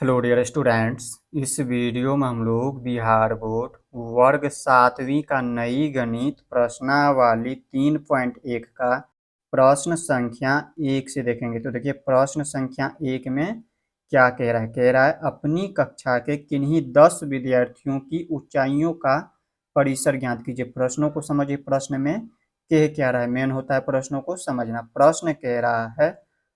Hello dear students. इस video में हम लोग बिहार बोर्ड वर्ग 7वीं का नई गणित प्रश्नावली 3.1 का प्रश्न संख्या 1 से देखेंगे। तो देखिए प्रश्न संख्या 1 में क्या कह रहा है। कह रहा है अपनी कक्षा के किन्हीं 10 विद्यार्थियों की ऊंचाइयों का परिसर ज्ञात कीजिए। प्रश्नों को समझिए। प्रश्न में कह क्या रहा है, मेन होता है प्रश्नों को समझना। प्रश्न कह रहा है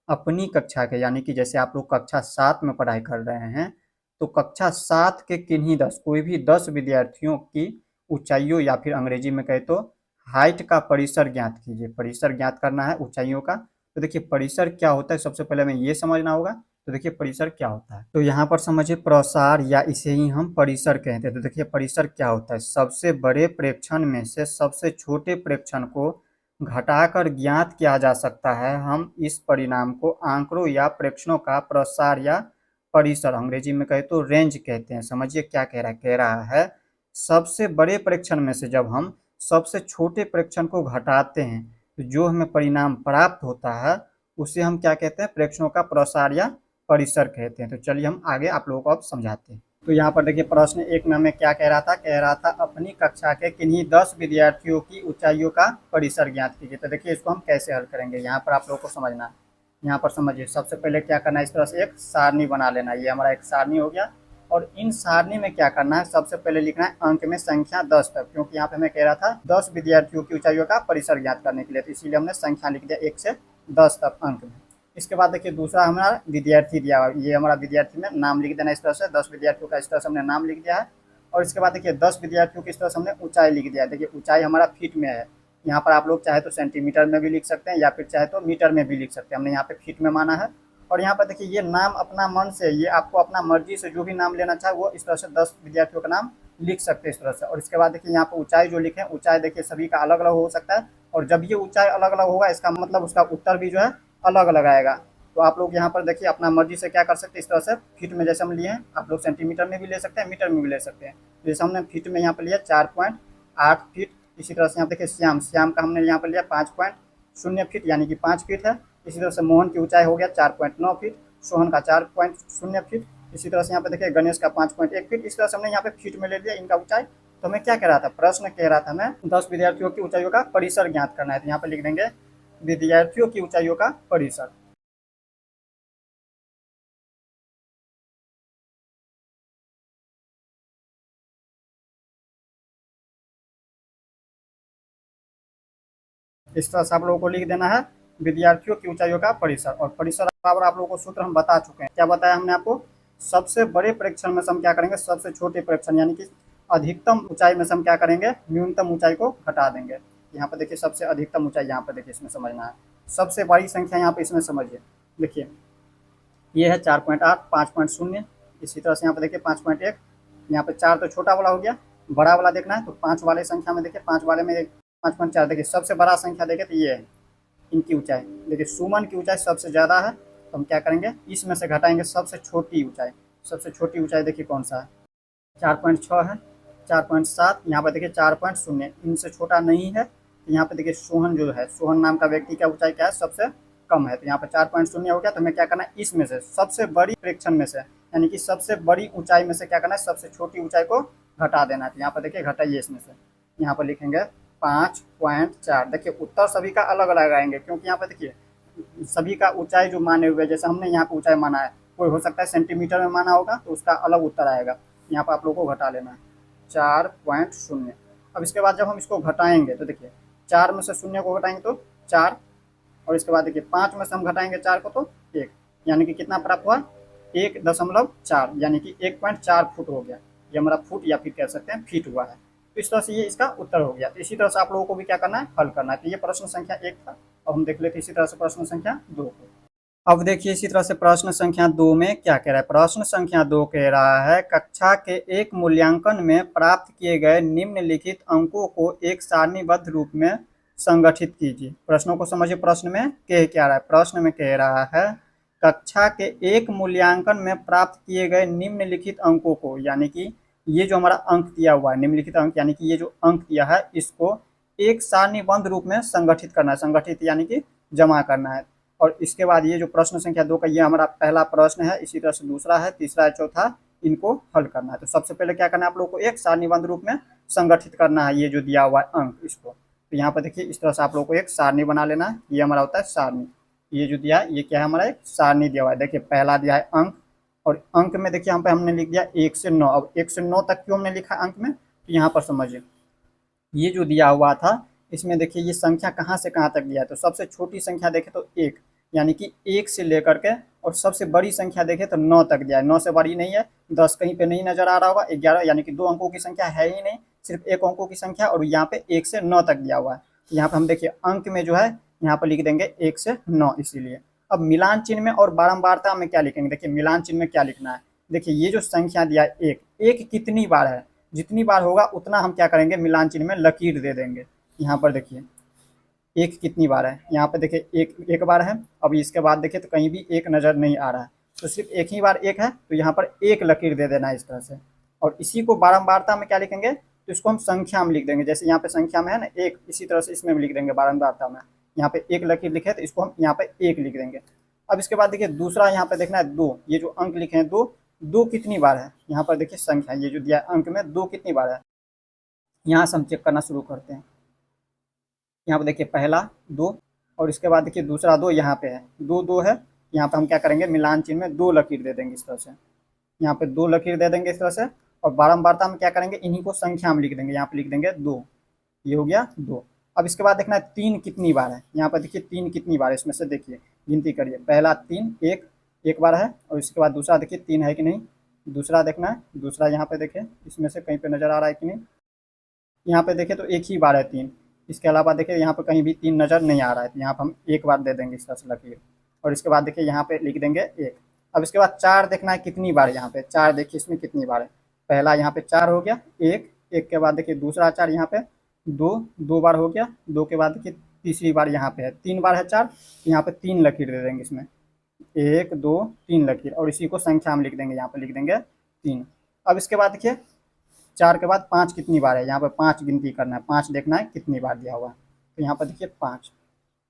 अपनी कक्षा के, यानी कि जैसे आप लोग कक्षा 7 में पढ़ाई कर रहे हैं तो कक्षा 7 के किन्हीं 10 कोई भी 10 विद्यार्थियों की ऊंचाइयों या फिर अंग्रेजी में कहे तो हाइट का परिसर ज्ञात कीजिए। परिसर ज्ञात करना है ऊंचाइयों का। तो देखिए परिसर क्या होता है, सबसे पहले हमें ये समझना होगा। तो देखिए परिसर क्या होता है, तो यहाँ पर समझिए प्रसार या इसे ही हम परिसर कहते हैं। तो देखिए परिसर क्या होता है, सबसे बड़े प्रेक्षण में से सबसे छोटे प्रेक्षण को घटाकर ज्ञात किया जा सकता है। हम इस परिणाम को आंकड़ों या प्रेक्षणों का प्रसार या परिसर, अंग्रेजी में कहे तो रेंज कहते हैं। समझिए क्या कह रहा है। कह रहा है सबसे बड़े प्रेक्षण में से जब हम सबसे छोटे प्रेक्षण को घटाते हैं तो जो हमें परिणाम प्राप्त होता है उसे हम क्या कहते हैं, प्रेक्षणों का प्रसार या परिसर कहते हैं। तो चलिए हम आगे आप लोगों को अब समझाते हैं। तो यहाँ पर देखिए प्रश्न 1 में हमें क्या कह रहा था। कह रहा था अपनी कक्षा के किन्हीं 10 विद्यार्थियों की ऊंचाइयों का परिसर ज्ञात कीजिए। तो देखिए इसको हम कैसे हल करेंगे, यहाँ पर आप लोगों को समझना है। यहाँ पर समझिए सबसे पहले क्या करना है, इस तरह से एक सारणी बना लेना है। ये हमारा एक सारणी हो गया और इन सारणी में क्या करना है, सबसे पहले लिखना है अंक में संख्या 10 तक, क्योंकि यहाँ पे हमें कह रहा था 10 विद्यार्थियों की ऊंचाइयों का परिसर ज्ञात करने के लिए, तो इसीलिए हमने संख्या लिख दिया 1 से 10 तक अंक में। इसके बाद देखिए दूसरा हमारा विद्यार्थी दिया हुआ, ये हमारा विद्यार्थी में नाम लिख देना। इस तरह से 10 विद्यार्थियों का इस तरह से हमने नाम लिख दिया है। और इसके बाद देखिए 10 विद्यार्थियों की इस तरह से हमने ऊंचाई लिख दिया है। देखिए ऊंचाई हमारा फीट में है। यहाँ पर आप लोग चाहे तो सेंटीमीटर में भी लिख सकते हैं या फिर चाहे तो मीटर में भी लिख सकते हैं। हमने यहाँ पे फीट में माना है। और यहाँ पर देखिए ये नाम अपना मन से, ये आपको अपना मर्जी से जो भी नाम लेना चाहे वो इस तरह से 10 विद्यार्थियों का नाम लिख सकते हैं इस तरह से। और इसके बाद देखिए यहाँ पर ऊंचाई जो लिखे, ऊंचाई देखिए सभी का अलग अलग हो सकता है। और जब ये ऊंचाई अलग अलग होगा इसका मतलब उसका उत्तर भी जो है अलग अलग आएगा। तो आप लोग यहाँ पर देखिए अपना मर्जी से क्या कर सकते हैं, इस तरह से फीट में जैसे हम लिए हैं, आप लोग सेंटीमीटर में भी ले सकते हैं, मीटर में भी ले सकते हैं। जैसे हमने फीट में यहाँ पर लिया 4.8 फीट। इसी तरह से यहाँ देखिए श्याम का हमने यहाँ पर लिया 5.0 फीट, यानी कि 5 फीट है। इसी तरह से मोहन की ऊंचाई हो गया 4.9 फीट, सोहन का 4.0 फीट। इसी तरह से यहाँ पे देखिए गणेश का 5.1 फीट। इस तरह से हमने यहाँ पे फीट में ले लिया इनका ऊंचाई। तो हमें क्या कह रहा था, प्रश्न कह रहा था हमें 10 विद्यार्थियों की ऊंचाइयों का परिसर ज्ञात करना है। तो यहाँ पे लिख देंगे विद्यार्थियों की ऊंचाइयों का परिसर। इस तरह से आप लोगों को लिख देना है विद्यार्थियों की ऊंचाइयों का परिसर। और परिसर बराबर आप लोगों को सूत्र हम बता चुके हैं। क्या बताया हमने आपको, सबसे बड़े प्रेक्षण में से हम क्या करेंगे, सबसे छोटे प्रेक्षण यानी कि अधिकतम ऊंचाई में से हम क्या करेंगे, न्यूनतम ऊंचाई को घटा देंगे। यहाँ पर देखिए सबसे अधिकतम ऊंचाई यहाँ पर देखिए इसमें समझना है। सबसे बड़ी संख्या यहाँ पर इसमें समझिए, देखिए ये है 4.8, 5.0। इसी तरह से यहाँ पर देखिए 5.1। यहाँ पे 4 तो छोटा वाला हो गया, बड़ा वाला देखना है तो 5 वाले संख्या में देखिए 5 वाले में 5.4। देखिए सबसे बड़ा संख्या देखें तो ये है इनकी ऊंचाई। देखिए सुमन की ऊंचाई सबसे ज़्यादा है, तो हम क्या करेंगे, इसमें से घटाएंगे सबसे छोटी ऊंचाई। सबसे छोटी ऊंचाई देखिए कौन सा है, 4.6 है, 4.7। यहाँ पर देखिए 4.0, इनसे छोटा नहीं है। यहाँ पे देखिए सोहन जो है, सोहन नाम का व्यक्ति का ऊंचाई क्या है, सबसे कम है। तो यहाँ पर 4.0 हो गया। तो हमें क्या करना है, इसमें से सबसे बड़ी प्रेक्षण में से यानी कि सबसे बड़ी ऊंचाई में से क्या करना है, सबसे छोटी ऊंचाई को घटा देना है। तो यहाँ पर देखिए घटाइए इसमें से, यहाँ पर लिखेंगे 5.4। देखिए उत्तर सभी का अलग अलग आएंगे, क्योंकि यहाँ पर देखिए सभी का ऊंचाई जो माने हुए, जैसे हमने यहाँ पर ऊंचाई माना है, कोई हो सकता है सेंटीमीटर में माना होगा तो उसका अलग उत्तर आएगा। यहाँ पर आप लोगों को घटा लेना है 4.0। अब इसके बाद जब हम इसको घटाएंगे तो देखिए 4 में से 0 को घटाएंगे तो 4, और इसके बाद देखिए 5 में से हम घटाएंगे 4 को तो 1, यानी कि कितना प्राप्त हुआ, 1.4, यानी कि 1.4 फुट हो गया। ये हमारा फुट या फिर कह सकते हैं फीट हुआ है। तो इस तरह से ये इसका उत्तर हो गया। तो इसी तरह से आप लोगों को भी क्या करना है, हल करना है। तो ये प्रश्न संख्या 1 था। अब हम देख लेते इसी तरह से प्रश्न संख्या 2 को। अब देखिए इसी तरह से प्रश्न संख्या 2 में क्या कह रहा है। प्रश्न संख्या 2 कह रहा है कक्षा के एक मूल्यांकन में प्राप्त किए गए निम्नलिखित अंकों को एक सारणीबद्ध रूप में संगठित कीजिए। प्रश्नों को समझिए। प्रश्न में कह क्या रहा है, प्रश्न में कह रहा है कक्षा के एक मूल्यांकन में प्राप्त किए गए निम्नलिखित अंकों को, यानी कि ये जो हमारा अंक दिया हुआ है निम्नलिखित अंक, यानी कि ये जो अंक दिया है इसको एक सारणीबद्ध रूप में संगठित करना है। संगठित यानी कि जमा करना है। और इसके बाद ये जो प्रश्न संख्या 2 का ये हमारा पहला प्रश्न है, इसी तरह से दूसरा है, तीसरा है, चौथा, इनको हल करना है। तो सबसे पहले क्या करना है आप लोग को, एक सारणीबद्ध रूप में संगठित करना है ये जो दिया हुआ है अंक इसको। तो यहाँ पर देखिए इस तरह से आप लोग को एक सारणी बना लेना है, ये हमारा होता है सारणी। ये जो दिया है ये क्या है, हमारा एक सारणी दिया हुआ है। देखिए पहला दिया है अंक, और अंक में देखिए यहाँ पे हमने लिख दिया 1 से 9। अब 1 से 9 तक क्यों हमने लिखा अंक में, तो यहाँ पर समझिए, ये जो दिया हुआ था इसमें देखिए ये संख्या कहाँ से कहाँ तक दिया है। तो सबसे छोटी संख्या देखें तो 1, यानी कि 1 से लेकर के, और सबसे बड़ी संख्या देखें तो 9 तक दिया है। 9 से बड़ी नहीं है, 10 कहीं पे नहीं नजर आ रहा होगा, 11 यानी कि 2 अंकों की संख्या है ही नहीं, सिर्फ 1 अंकों की संख्या, और यहाँ पे 1 से 9 तक दिया हुआ है। तो यहाँ पे हम देखिए अंक में जो है यहाँ पर लिख देंगे 1 से 9 इसीलिए। अब मिलान चिन्ह में और बारंबारता में क्या लिखेंगे, देखिए मिलान चिन्ह में क्या लिखना है। देखिए ये जो संख्या दिया है 1, 1 कितनी बार है, जितनी बार होगा उतना हम क्या करेंगे, मिलान चिन्ह में लकीर दे देंगे। यहाँ पर देखिए 1 कितनी बार है, यहाँ पे देखिए 1 बार है। अब इसके बाद देखिए तो कहीं भी 1 नज़र नहीं आ रहा है, तो सिर्फ एक ही बार 1 है, तो यहाँ पर 1 लकीर दे देना है इस तरह से। और इसी को बारंबारता में क्या लिखेंगे, तो इसको हम संख्या में लिख देंगे। जैसे यहाँ पे संख्या में है ना 1, इसी तरह से इसमें भी लिख देंगे बारंबारता में। यहाँ पे 1 लकीर लिखे तो इसको हम यहाँ पे 1 लिख देंगे। अब इसके बाद देखिए दूसरा यहाँ पे देखना है 2, ये जो अंक लिखे हैं 2, 2 कितनी बार है, यहाँ पर देखिए संख्या ये जो दिया है अंक में 2 कितनी बार है, यहाँ से हम चेक करना शुरू करते हैं। यहाँ पे देखिए पहला 2, और इसके बाद देखिए दूसरा 2 यहाँ पे है, 2 2 है। यहाँ पे हम क्या करेंगे, मिलान चिन्ह में 2 लकीर दे देंगे इस तरह से। यहाँ पे 2 लकीर दे देंगे इस तरह से, और बारंबारता में क्या करेंगे, इन्हीं को संख्या में लिख देंगे। यहाँ पे लिख देंगे 2, ये हो गया 2। अब इसके बाद देखना है 3 कितनी बार है, यहाँ पर देखिए 3 कितनी बार है, इसमें से देखिए गिनती करिए। पहला 3, 1 बार है, और इसके बाद दूसरा देखिए 3 है कि नहीं, दूसरा देखना है, दूसरा यहाँ पे देखिए इसमें से कहीं पे नज़र आ रहा है कि नहीं, यहाँ पे देखें तो 1 ही बार है 3। इसके अलावा देखिए यहाँ पे कहीं भी 3 नज़र नहीं आ रहा है, तो यहाँ पर हम 1 बार दे देंगे इस तरह से लकीर। और इसके बाद देखिए यहाँ पे लिख देंगे 1। अब इसके बाद 4 देखना है कितनी बार, यहाँ पे 4 देखिए इसमें कितनी बार है। पहला यहाँ पे 4 हो गया, 1 के बाद देखिए दूसरा 4 यहाँ पे 2 बार हो गया, 2 के बाद देखिए तीसरी बार यहाँ पे है, 3 बार है 4, यहाँ पे 3 लकीर दे देंगे इसमें, 1 2 3 लकीर, और इसी को संख्या में लिख देंगे, यहाँ पे लिख देंगे 3। अब इसके बाद देखिए 4 के बाद 5 कितनी बार है, यहाँ पे 5 गिनती करना है, 5 देखना है कितनी बार दिया हुआ है। तो यहाँ पर देखिए 5,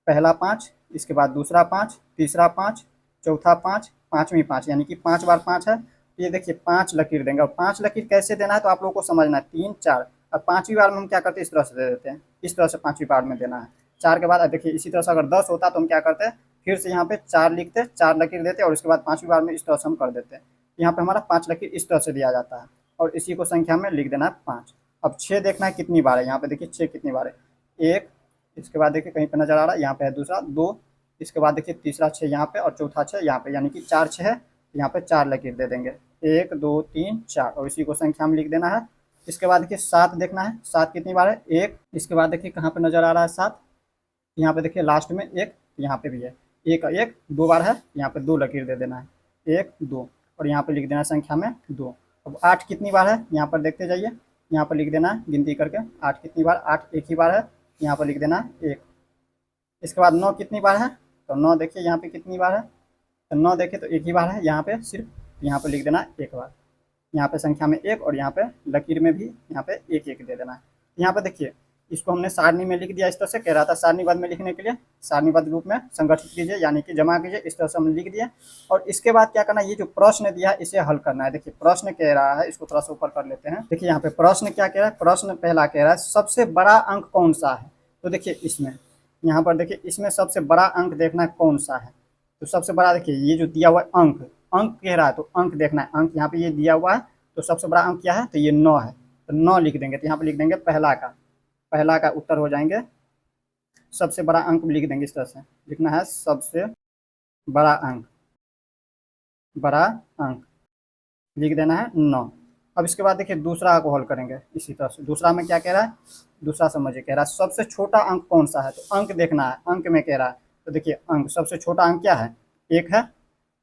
पहला 5, इसके बाद दूसरा 5, तीसरा 5, चौथा 5, पाँचवीं 5, यानी कि 5 बार 5 है। तो ये देखिए 5 लकीर देंगे। और 5 लकीर कैसे देना है तो आप लोगों को समझना है, 3 4, और 5वीं बार में हम क्या करते हैं, इस तरह से दे देते हैं, इस तरह से 5वीं बार में देना है। 4 के बाद देखिए इसी तरह से अगर 10 होता तो हम क्या करते हैं, फिर से यहाँ पे 4 लिखते, 4 लकीर देते, और उसके बाद 5वीं बार में इस तरह से हम कर देते हैं। यहाँ पे हमारा 5 लकीर इस तरह से दिया जाता है, और इसी को संख्या में लिख देना है 5। अब 6 देखना है कितनी बार है, यहाँ पे देखिए 6 कितनी बार है, 1, इसके बाद देखिए कहीं पे नजर आ रहा है, यहाँ पे है दूसरा 2, इसके बाद देखिए तीसरा 6 यहाँ पे, और चौथा 6 यहाँ पे, यानी कि 4 6 है, यहाँ पे 4 लकीर दे देंगे, 1 2 3 4, और इसी को संख्या में लिख देना है। इसके बाद देखिए 7 देखना है, 7 कितनी बार है, 1, इसके बाद देखिए कहाँ पे नजर आ रहा है 7, यहाँ पे देखिए लास्ट में 1, यहाँ पे भी है 1, 1 2 बार है, यहाँ पे 2 लकीर दे देना है, 1 2, और यहाँ पे लिख देना संख्या में 2। अब 8 कितनी बार है, यहाँ पर देखते जाइए, यहाँ पर लिख देना है गिनती करके, 8 कितनी बार, 8 एक ही बार है, यहाँ पर लिख देना है 1। इसके बाद 9 कितनी बार है, तो 9 देखिए यहाँ पे कितनी बार है, तो 9 देखिए तो एक ही बार है, यहाँ पे सिर्फ यहाँ पर लिख देना है 1 बार, यहाँ पे संख्या में 1, और यहाँ पे लकीर में भी यहाँ पे 1 1 दे देना है। यहाँ पे देखिए इसको हमने सारणी में लिख दिया, इस तरह से कह रहा था सारणीबद्ध में लिखने के लिए, सारणीबद्ध रूप में संगठित कीजिए यानी कि जमा कीजिए, इस तरह से हमने लिख दिया। और इसके बाद क्या करना है, ये जो प्रश्न दिया है इसे हल करना है। देखिए प्रश्न कह रहा है, इसको थोड़ा सा ऊपर कर लेते हैं। देखिए यहाँ पे प्रश्न क्या कह रहा है, प्रश्न पहला कह रहा है सबसे बड़ा अंक कौन सा है। तो देखिए इसमें, यहाँ पर देखिए इसमें सबसे बड़ा अंक देखना है कौन सा है। तो सबसे बड़ा देखिए ये जो दिया हुआ है अंक, अंक कह रहा है तो अंक देखना है, अंक यहाँ पे ये दिया हुआ है, तो सबसे बड़ा अंक क्या है, तो ये 9 है, तो 9 लिख देंगे। तो यहाँ पे लिख देंगे पहला का उत्तर हो जाएंगे, सबसे बड़ा अंक लिख देंगे, इस तरह से लिखना है सबसे बड़ा अंक लिख देना है 9। अब इसके बाद देखिए दूसरा को हल करेंगे इसी तरह से। दूसरा में क्या कह रहा है, दूसरा समझिए, कह रहा है सबसे छोटा अंक कौन सा है, तो अंक देखना है, अंक में कह रहा है, तो देखिए अंक सबसे छोटा अंक क्या है, 1 है,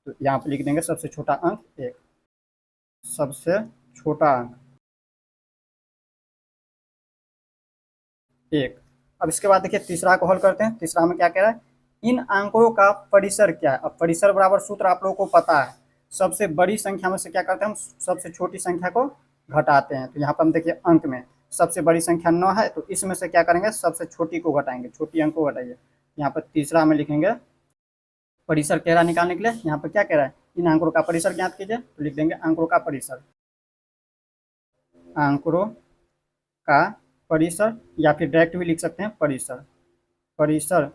तो यहाँ पे लिख देंगे सबसे छोटा अंक 1, सबसे छोटा अंक 1। अब इसके बाद देखिए तीसरा को हल करते हैं। तीसरा में क्या कह रहा है, इन अंकों का परिसर क्या है। अब परिसर बराबर सूत्र आप लोगों को पता है, सबसे बड़ी संख्या में से क्या करते हैं, हम सबसे छोटी संख्या को घटाते हैं। तो यहाँ पर हम देखिए अंक में सबसे बड़ी संख्या 9 है, तो इसमें से क्या करेंगे, सबसे छोटी को घटाएंगे, छोटी अंक को घटाइए। यहाँ पर तीसरा में लिखेंगे परिसर कह रहा है निकालने के लिए, यहाँ पर क्या कह रहा है, इन आंकड़ों का परिसर ज्ञात कीजिए। तो लिख देंगे आंकड़ों का परिसर, आंकड़ों का परिसर, या फिर डायरेक्ट भी लिख सकते हैं परिसर। परिसर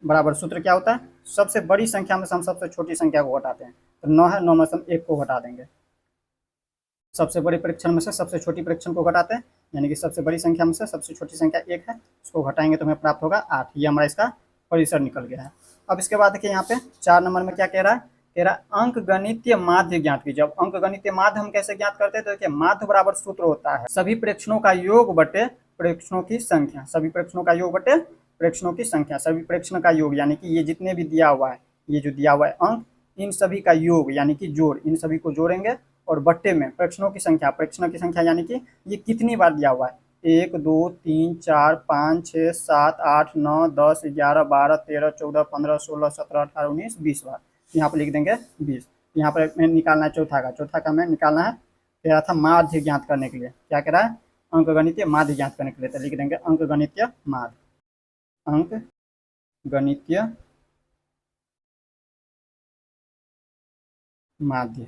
बराबर सूत्र क्या होता है, सबसे बड़ी संख्या में से हम सबसे छोटी संख्या को घटाते हैं। तो 9 है, 9 में से हम 1 को घटा देंगे। सबसे बड़े परीक्षण में से सबसे छोटी परीक्षण को घटाते हैं, यानी कि सबसे बड़ी संख्या में से सबसे छोटी संख्या 1 है, उसको घटाएंगे तो हमें प्राप्त होगा 8। ये हमारा इसका परिसर निकल गया है। अब इसके बाद देखिए यहाँ पे 4 नंबर में क्या कह रहा है, कह रहा है अंक गणितीय माध्य ज्ञात कीजिए। अब अंक गणितीय माध्य हम कैसे ज्ञात करते हैं, तो देखिए माध्य बराबर सूत्र होता है सभी प्रेक्षणों का योग बटे प्रेक्षणों की संख्या, सभी प्रेक्षणों का योग बटे प्रेक्षणों की संख्या, सभी प्रेक्षण का योग, यानी कि ये जितने भी दिया हुआ है, ये जो दिया हुआ है अंक, इन सभी का योग यानी कि जोड़, इन सभी को जोड़ेंगे और बट्टे में प्रेक्षणों की संख्या, प्रेक्षणों की संख्या यानी कि ये कितनी बार दिया हुआ है, 1 2 3 4 5 6 7 8 9 10 11 12 13 14 15 16 17 18 19 20 बार, यहाँ पर लिख देंगे 20। यहाँ पर हमें निकालना है चौथा का हमें निकालना है, कह रहा था माध्य ज्ञात करने के लिए, क्या कह रहा है, अंक गणितीय माध्य ज्ञात करने के लिए। तो लिख देंगे अंक गणितीय माध्य, अंक गणितीय माध्य,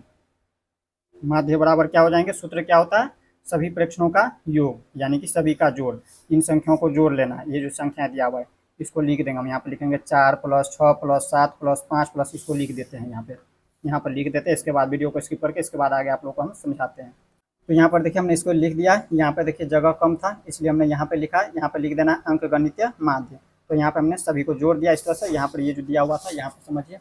माध्य बराबर क्या हो जाएंगे, सूत्र क्या होता है, सभी प्रेक्षणों का योग यानी कि सभी का जोड़, इन संख्याओं को जोड़ लेना है। ये जो संख्या दिया हुआ है इसको लिख देंगे हम, यहाँ पर लिखेंगे 4 + 6 + 7 + 5 प्लस, इसको लिख देते हैं यहाँ पर लिख देते हैं। इसके बाद वीडियो को स्किप करके इसके बाद आगे आप लोग को हम समझाते हैं। तो यहाँ पर देखिए हमने इसको लिख दिया, यहाँ पर देखिए जगह कम था इसलिए हमने यहाँ पे लिखा है, यहाँ पर लिख देना अंक गणितीय माध्य। तो यहाँ पर हमने सभी को जोड़ दिया इस तरह से। यहाँ पर ये जो दिया हुआ था, यहाँ पर समझिए,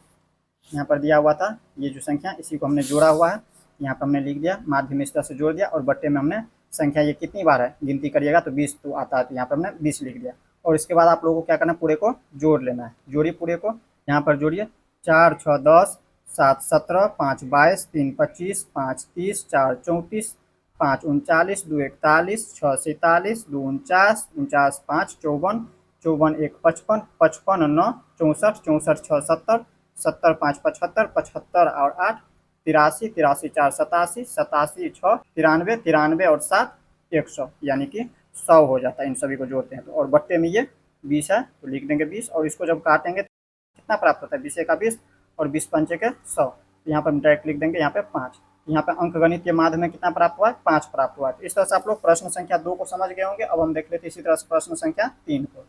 यहाँ पर दिया हुआ था ये जो संख्या, इसी को हमने जोड़ा हुआ है, यहाँ पर हमने लिख दिया, माध्य में इस तरह से जोड़ दिया और बट्टे में हमने संख्या ये कितनी बार है गिनती करिएगा तो 20 तो आता है, तो यहाँ पर हमने 20 लिख दिया। और इसके बाद आप लोगों को क्या करना है, पूरे को जोड़ लेना है। जोड़िए पूरे को, यहाँ पर जोड़िए, 4 6 10 7 17 5 22 3 25 5 30 4 34 5 39 2 41 6 47 2 49 49 5 54 54 1 55 55 9 64 64 6 70 70 5 75 75 और 8 83 83 4 87 87 6 93 93 और 7 100, यानी कि 100 हो जाता है। इन सभी को जोड़ते हैं तो, और बट्टे में ये 20 है तो लिख देंगे 20, और इसको जब काटेंगे तो कितना प्राप्त होता है, 20 का 20 और 20 पंचे के 100, तो यहाँ पर हम डायरेक्ट लिख देंगे यहाँ पे 5। यहाँ पे अंक गणित के माध्य में कितना प्राप्त हुआ है, 5 प्राप्त हुआ है। तो इस तरह से आप लोग प्रश्न संख्या 2 को समझ गए होंगे। अब हम देख लेते हैं इसी तरह से प्रश्न संख्या 3 को।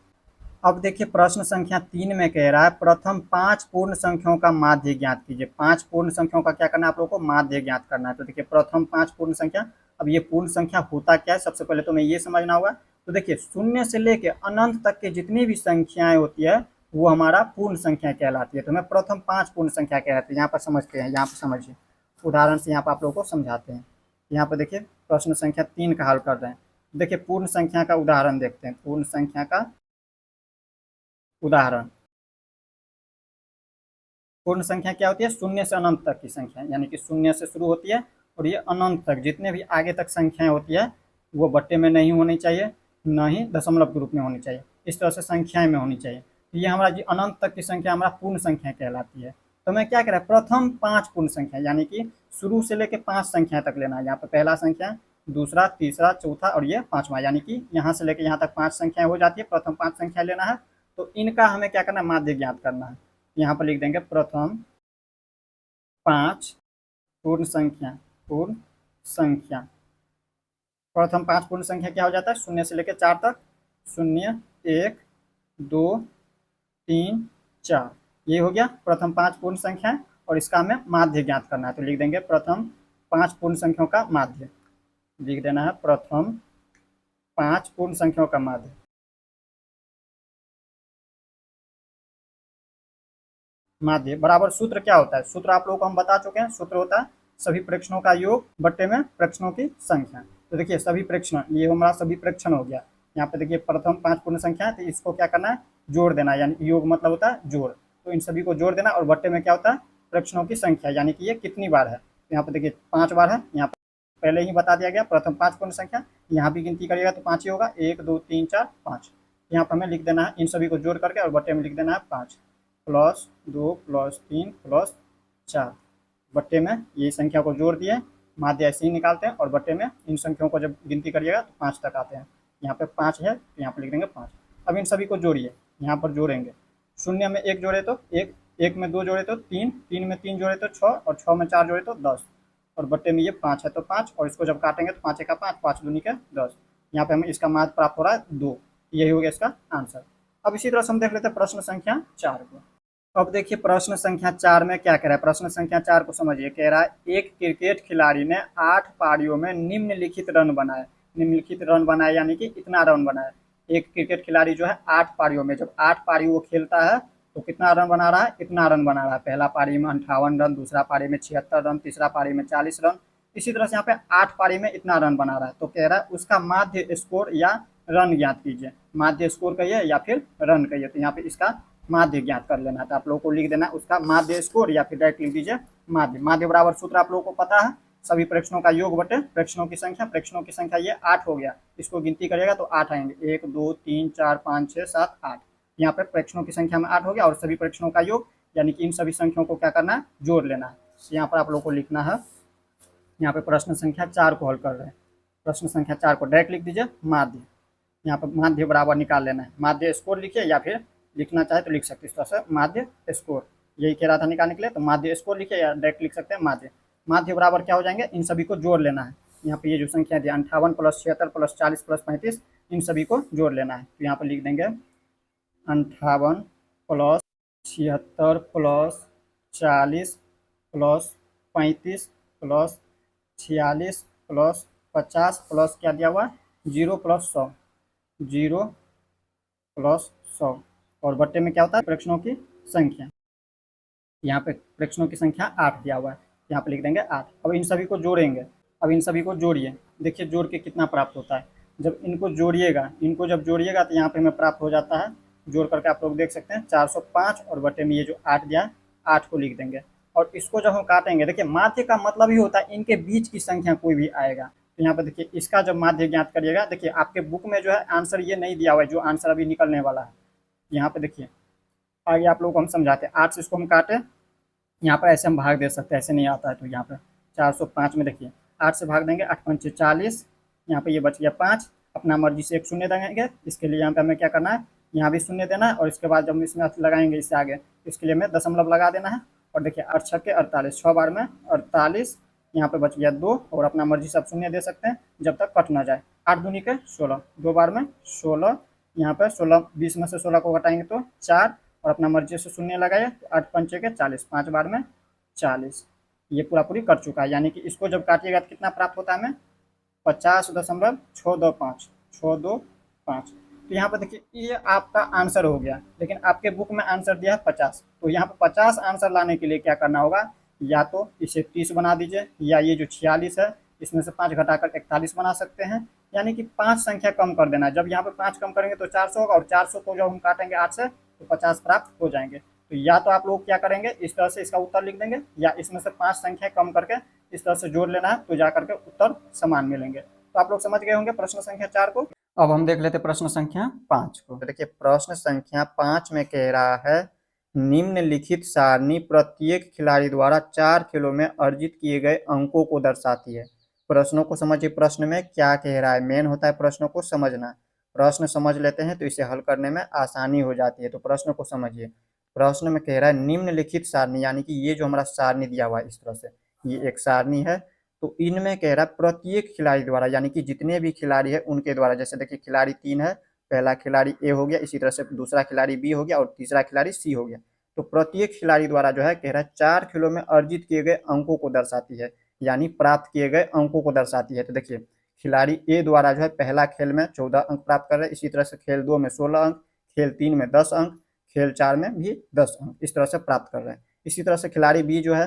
अब देखिए प्रश्न संख्या 3 में कह रहा है प्रथम 5 पूर्ण संख्याओं का माध्य ज्ञात कीजिए। 5 पूर्ण संख्याओं का क्या करना है आप लोगों को, माध्य ज्ञात करना है। तो देखिए प्रथम 5 पूर्ण संख्या, अब ये पूर्ण संख्या होता क्या है, सबसे पहले तो हमें ये समझना होगा। तो देखिए 0 से लेके अनंत तक के जितनी भी संख्याएं होती है वो हमारा पूर्ण संख्या कहलाती है। तो हमें प्रथम 5 पूर्ण संख्या कहलाती है। यहाँ पर समझते हैं, यहाँ पर समझिए, उदाहरण से यहाँ पर आप लोगों को समझाते हैं। यहाँ पर देखिए प्रश्न संख्या 3 का हल कर रहे हैं। देखिए पूर्ण संख्या का उदाहरण देखते हैं, पूर्ण संख्या का उदाहरण। पूर्ण संख्या क्या होती है, 0 से अनंत तक की संख्या, यानी कि 0 से शुरू होती है और ये अनंत तक जितने भी आगे तक संख्याएं होती है वो बट्टे में नहीं होनी चाहिए, न ही दशमलव के रूप में होनी चाहिए, इस तरह से संख्याएं में होनी चाहिए। तो ये हमारा जी अनंत तक की संख्या हमारा पूर्ण संख्या कहलाती है। तो मैं क्या कह रहा है, प्रथम 5 पूर्ण संख्या, यानी कि शुरू से लेकर 5 संख्या तक लेना है। यहाँ पर पहला संख्या, दूसरा, तीसरा, चौथा और ये 5वां, यानी कि यहाँ से लेकर यहाँ तक 5 संख्याएं हो जाती है। प्रथम 5 संख्या लेना है, तो इनका हमें क्या करना है, माध्य ज्ञात करना है। यहाँ पर लिख देंगे प्रथम 5 पूर्ण संख्या, पूर्ण संख्या। प्रथम 5 पूर्ण संख्या क्या हो जाता है, 0 से लेकर 4 तक, 0 1 2 3 4, ये हो गया प्रथम 5 पूर्ण संख्या, और इसका हमें माध्य ज्ञात करना है। तो लिख देंगे प्रथम 5 पूर्ण संख्याओं का माध्य, लिख देना है प्रथम 5 पूर्ण संख्याओं का माध्य। माध्य बराबर सूत्र क्या होता है, सूत्र आप लोगों को हम बता चुके हैं। सूत्र होता है सभी प्रेक्षणों का योग बट्टे में प्रेक्षणों की संख्या। तो देखिए सभी प्रेक्षण, ये हमारा सभी प्रेक्षण हो गया। यहाँ पे देखिए प्रथम 5 पूर्ण संख्या है तो इसको क्या करना है, जोड़ देना है, यानी योग मतलब होता है जोड़। तो इन सभी को जोड़ देना, और बट्टे में क्या होता है, प्रेक्षणों की संख्या, यानी कि ये कितनी बार है। तो यहाँ पे देखिए 5 बार है, यहाँ पहले ही बता दिया गया प्रथम 5 पूर्ण संख्या। यहाँ भी गिनती करिएगा तो 5 ही होगा, 1 2 3 4 5। यहाँ पर हमें लिख देना है इन सभी को जोड़ करके, और बट्टे में लिख देना है 5 + 2 + 3 + 4। बट्टे में ये संख्या को जोड़ दिए, माध्य ऐसे ही निकालते हैं, और बट्टे में इन संख्याओं को जब गिनती करिएगा तो 5 तक आते हैं। यहाँ पे 5 है तो यहाँ पर लिख देंगे 5। अब इन सभी को जोड़िए, यहाँ पर जोड़ेंगे, 0 में 1 जोड़े तो 1, एक में 2 जोड़े तो 3, 3 में 3 जोड़े तो 6, और 6 में 4 जोड़े तो 10, और बट्टे में ये 5 है तो 5, और इसको जब काटेंगे तो 5 का 5, 5 दूनी के 10। यहाँ पे हमें इसका माध्य प्राप्त हो रहा है 2। यही हो गया इसका आंसर। अब इसी तरह से हम देख लेते हैं प्रश्न संख्या 4 को। अब देखिए प्रश्न संख्या 4 में क्या कह रहा है। प्रश्न संख्या 4 को समझिए। कह रहा है एक क्रिकेट खिलाड़ी ने 8 पारियों में निम्नलिखित रन बनाए। निम्नलिखित रन बनाए यानी कि इतना रन बनाए। एक क्रिकेट खिलाड़ी जो है 8 पारियों में, जब 8 पारी वो खेलता है तो कितना रन बना रहा है, इतना रन बना रहा है। पहला पारी में 58 रन, दूसरा पारी में 76 रन, तीसरा पारी में 40 रन, इसी तरह से यहाँ पे 8 पारी में इतना रन बना रहा है। तो कह रहा है उसका माध्य स्कोर या रन ज्ञात कीजिए। माध्य स्कोर कहिए या फिर रन कहिए। तो यहाँ पे इसका माध्य ज्ञात कर लेना है। तो आप लोगों को लिख देना उसका माध्य स्कोर, या फिर डायरेक्ट लिख दीजिए माध्य। माध्य बराबर सूत्र आप लोगों को पता है, सभी प्रेक्षणों का योग बटे प्रेक्षणों की संख्या। प्रेक्षणों की संख्या ये 8 हो गया, इसको गिनती करेगा तो 8 आएंगे। 1 2 3 4 5 6 7 8। यहाँ पे प्रेक्षणों की संख्या में 8 हो गया, और सभी प्रेक्षणों का योग यानी कि इन सभी संख्याओं को क्या करना है, जोड़ लेना है। यहाँ पर आप लोगों को लिखना है, यहाँ पे प्रश्न संख्या 4 को हल कर रहे हैं। प्रश्न संख्या 4 को डायरेक्ट लिख दीजिए माध्य। यहाँ पर माध्य बराबर निकाल लेना है। माध्य स्कोर लिखिए, या फिर लिखना चाहे तो लिख सकते हैं इस तरह से माध्य स्कोर। यही कह रहा था निकालने के लिए, तो माध्य स्कोर लिखिए या डायरेक्ट लिख सकते हैं माध्य। माध्य बराबर क्या हो जाएंगे, इन सभी को जोड़ लेना है। यहाँ पे ये जो संख्या थी 58 प्लस 76 प्लस 40 प्लस 35, इन सभी को जोड़ लेना है। तो यहाँ पर लिख देंगे 58 plus 76 plus 40 plus 35 plus 46 plus 50 plus क्या दिया हुआ, 0 प्लस 100, 0 प्लस 100, और बट्टे में क्या होता है, प्रेक्षणों की संख्या। यहाँ पे प्रेक्षणों की संख्या 8 दिया हुआ है, यहाँ पे लिख देंगे 8। अब इन सभी को जोड़ेंगे। अब इन सभी को जोड़िए, देखिए जोड़ के कितना प्राप्त होता है। जब इनको जोड़िएगा, इनको जब जोड़िएगा तो यहाँ पे हमें प्राप्त हो जाता है, जोड़ करके आप लोग देख सकते हैं 405, और बट्टे में ये जो 8 दिया है 8 को लिख देंगे। और इसको जब हम काटेंगे, देखिए माध्य का मतलब ही होता है इनके बीच की संख्या कोई भी आएगा। तो यहाँ पर देखिए इसका जब माध्य ज्ञात करिएगा, देखिए आपके बुक में जो है आंसर ये नहीं दिया हुआ है, जो आंसर अभी निकलने वाला है। यहाँ पे देखिए आगे आप लोगों को हम समझाते हैं। 8 से इसको हम काटे, यहाँ पर ऐसे हम भाग दे सकते हैं, ऐसे नहीं आता है। तो यहाँ पर 405 में देखिए 8 से भाग देंगे, 8 पंचे 40, यहाँ पे ये बच गया 5। अपना मर्जी से एक शून्य देंगे, इसके लिए यहाँ पे हमें क्या करना है, यहाँ भी शून्य देना है, और इसके बाद जब इसमें लगाएंगे इससे आगे, इसके लिए हमें दशमलव लगा देना है। और देखिए 8 छक्के 48, 6 बार में 48, यहाँ पे बच गया 2, और अपना मर्जी से आप शून्य दे सकते हैं जब तक कट ना जाए। 8 दूनी के 16, 2 बार में 16, यहाँ पर 16, 20 में से 16 को घटाएंगे तो 4, और अपना मर्जी से शून्य लगाए तो 8 पंचे के 40, 5 बार में 40। ये पूरा पूरी कर चुका है, यानी कि इसको जब काटिएगा तो कितना प्राप्त होता है हमें, 50.625, 625। तो यहाँ पर देखिए ये आपका आंसर हो गया, लेकिन आपके बुक में आंसर दिया है 50। तो यहाँ पर 50 आंसर लाने के लिए क्या करना होगा, या तो इसे 30 बना दीजिए, या ये जो 46 है इसमें से 5 घटाकर 41 बना सकते हैं, यानी कि 5 संख्या कम कर देना है। जब यहाँ पे 5 कम करेंगे तो 400 होगा, और 400 को जब हम काटेंगे 8 से तो 50 प्राप्त हो जाएंगे। तो या तो आप लोग क्या करेंगे, इस तरह से इसका उत्तर लिख देंगे, या इसमें से 5 संख्या कम करके इस तरह से जोड़ लेना है, तो जा करके उत्तर समान मिलेंगे। तो आप लोग समझ गए होंगे प्रश्न संख्या 4 को। अब हम देख लेते प्रश्न संख्या 5 को। देखिए प्रश्न संख्या 5 में कह रहा है निम्नलिखित सारणी प्रत्येक खिलाड़ी द्वारा 4 खेलों में अर्जित किए गए अंकों को दर्शाती है। प्रश्नों को समझिए, प्रश्न में क्या कह रहा है। मेन होता है प्रश्नों को समझना। प्रश्न समझ लेते हैं तो इसे हल करने में आसानी हो जाती है। तो प्रश्न को समझिए। प्रश्न में कह रहा है निम्नलिखित सारणी, यानी कि ये जो हमारा सारणी दिया हुआ है इस तरह से, ये एक सारणी है। तो इनमें कह रहा है प्रत्येक खिलाड़ी द्वारा, यानी कि जितने भी खिलाड़ी है उनके द्वारा, जैसे देखिए खिलाड़ी 3 है, पहला खिलाड़ी ए हो गया, इसी तरह से दूसरा खिलाड़ी बी हो गया, और तीसरा खिलाड़ी सी हो गया। तो प्रत्येक खिलाड़ी द्वारा जो है कह रहा है 4 खेलों में अर्जित किए गए अंकों को दर्शाती है, यानी प्राप्त किए गए अंकों को दर्शाती है। तो देखिए खिलाड़ी ए द्वारा जो है पहला खेल में 14 अंक प्राप्त कर रहे हैं, इसी तरह से खेल 2 में 16 अंक, खेल 3 में 10 अंक, खेल 4 में भी 10 अंक, इस तरह से प्राप्त कर रहे हैं। इसी तरह से खिलाड़ी बी जो है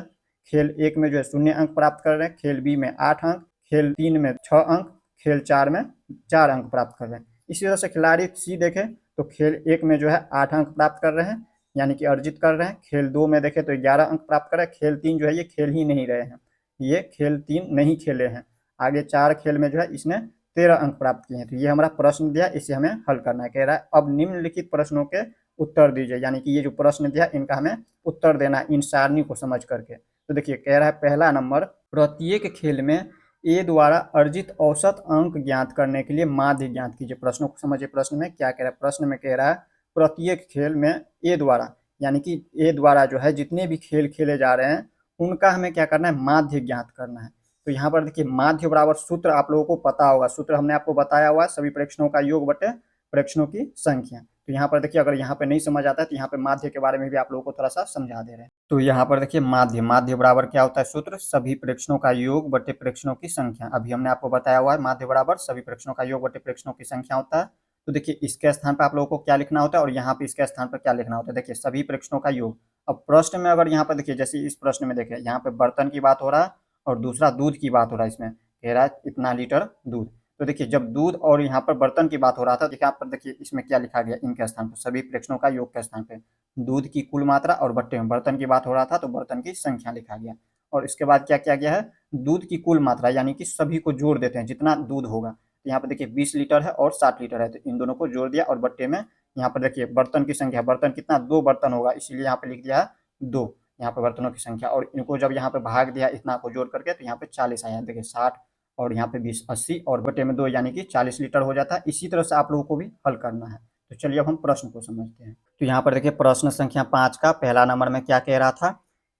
खेल 1 में जो है 0 अंक प्राप्त कर रहे हैं, खेल बी में 8 अंक, खेल 3 में 6 अंक, खेल 4 में 4 अंक प्राप्त कर रहे हैं। इसी तरह से खिलाड़ी सी देखें तो खेल 1 में जो है 8 अंक प्राप्त कर रहे हैं, यानी कि अर्जित कर रहे हैं। खेल 2 में देखें तो 11 अंक प्राप्त कर रहे हैं। खेल 3 जो है ये खेल ही नहीं रहे हैं, ये खेल 3 नहीं खेले हैं। आगे 4 खेल में जो है इसने 13 अंक प्राप्त किए हैं। तो ये हमारा प्रश्न दिया, इसे हमें हल करना है। कह रहा है अब निम्नलिखित प्रश्नों के उत्तर दीजिए, यानी कि ये जो प्रश्न दिया इनका हमें उत्तर देना है इन सारणी को समझ करके। तो देखिए कह रहा है पहला नंबर, प्रत्येक खेल में ए द्वारा अर्जित औसत अंक ज्ञात करने के लिए माध्य ज्ञात कीजिए। प्रश्नों को समझिए। प्रश्न में क्या कह रहा है, प्रश्न में कह रहा है प्रत्येक खेल में ए द्वारा, यानी कि ए द्वारा जो है जितने भी खेल खेले जा रहे हैं उनका हमें क्या करना है, माध्य ज्ञात करना है। तो यहाँ पर देखिए माध्य बराबर सूत्र आप लोगों को पता होगा, सूत्र हमने आपको बताया हुआ है, सभी प्रेक्षणों का योग बटे प्रेक्षणों की संख्या। तो यहाँ पर देखिए अगर यहाँ पे नहीं समझ आता है तो यहाँ पे माध्य के बारे में भी आप लोगों को थोड़ा सा समझा दे रहे हैं। तो यहाँ पर देखिए माध्य, माध्य बराबर क्या होता है सूत्र, सभी प्रेक्षणों का योग बटे प्रेक्षणों की संख्या। अभी हमने आपको बताया हुआ है माध्य बराबर सभी प्रेक्षणों का योग बटे प्रेक्षणों की संख्या होता है। तो देखिए इसके स्थान पर आप लोगों को क्या लिखना होता है और यहाँ पे इसके स्थान पर क्या लिखना होता है, देखिए सभी प्रेक्षणों का योग। अब प्रश्न में अगर यहाँ पर देखिए जैसे इस प्रश्न में देखिए यहाँ पे बर्तन की बात हो रहा है और दूसरा दूध की बात हो रहा है, इसमें कह रहा है इतना लीटर दूध। तो देखिए जब दूध और यहाँ पर बर्तन की बात हो रहा था, देखिए यहाँ पर देखिए इसमें क्या लिखा गया, इनके स्थान पर सभी प्रेक्षणों का योग के स्थान पे दूध की कुल मात्रा और बट्टे में बर्तन की बात हो रहा था तो बर्तन की संख्या लिखा गया। और इसके बाद क्या किया गया है, दूध की कुल मात्रा यानी कि सभी को जोड़ देते हैं जितना दूध होगा। तो यहाँ पर देखिए 20 लीटर है और 60 लीटर है, तो इन दोनों को जोड़ दिया और बट्टे में यहाँ पर देखिए बर्तन की संख्या, बर्तन कितना, 2 बर्तन होगा, इसीलिए यहाँ पे लिख दिया है 2 यहाँ पे बर्तनों की संख्या। और इनको जब यहाँ पे भाग दिया इतना को जोड़ करके तो यहाँ पे 40 आया, देखिए 60 और यहाँ पे 20 80 और बटे में 2 यानी कि 40 लीटर हो जाता है। इसी तरह से आप लोगों को भी हल करना है। तो चलिए अब हम प्रश्न को समझते हैं। तो यहाँ पर देखिए प्रश्न संख्या 5 का पहला नंबर में क्या कह रहा था,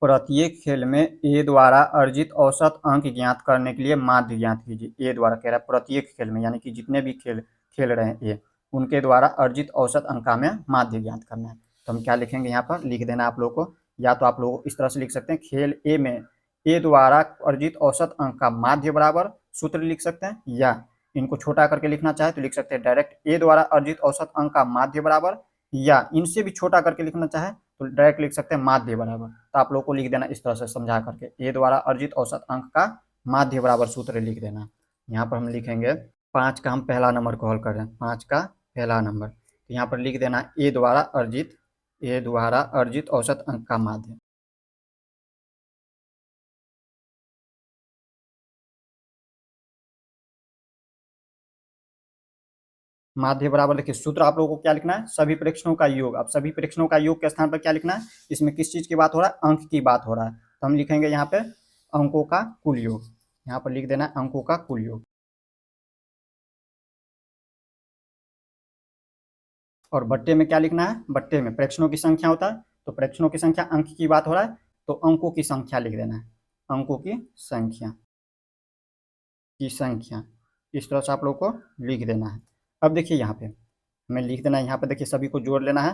प्रत्येक खेल में ए द्वारा अर्जित औसत अंक ज्ञात करने के लिए माध्य ज्ञात कीजिए। ए द्वारा कह रहा है प्रत्येक खेल में यानी कि जितने भी खेल खेल रहे हैं ए, उनके द्वारा अर्जित औसत अंक में माध्य ज्ञात करना है। तो हम क्या लिखेंगे, यहाँ पर लिख देना आप लोगों को, या तो आप लोग इस तरह से लिख सकते हैं खेल ए में ए द्वारा अर्जित औसत अंक का माध्य बराबर सूत्र लिख सकते हैं, या इनको छोटा करके लिखना चाहे तो लिख सकते हैं डायरेक्ट ए द्वारा अर्जित औसत अंक का माध्य बराबर, या इनसे भी छोटा करके लिखना चाहे तो डायरेक्ट लिख सकते हैं माध्य बराबर। तो आप लोग को लिख देना इस तरह से समझा करके, ए द्वारा अर्जित औसत अंक का माध्य बराबर सूत्र लिख देना। यहाँ पर हम लिखेंगे 5 का हम पहला नंबर को हल कर रहे हैं, 5 का पहला नंबर। तो यहाँ पर लिख देना ए द्वारा अर्जित औसत अंक का माध्य। माध्य बराबर देखिए सूत्र आप लोगों को क्या लिखना है, सभी प्रेक्षणों का योग। अब सभी प्रेक्षणों का योग के स्थान पर क्या लिखना है, इसमें किस चीज की बात हो रहा है, अंक की बात हो रहा है। तो हम लिखेंगे यहाँ पे अंकों का कुल योग, यहाँ पर लिख देना है अंकों का कुल योग। और बट्टे में क्या लिखना है, बट्टे में प्रेक्षणों की संख्या होता है, तो प्रेक्षणों की संख्या अंक की बात हो रहा है तो अंकों की संख्या लिख देना है, अंकों की संख्या इस तरह से आप लोग को लिख देना है। अब देखिए यहाँ पे हमें लिख देना है, यहाँ पे देखिए सभी को जोड़ लेना है।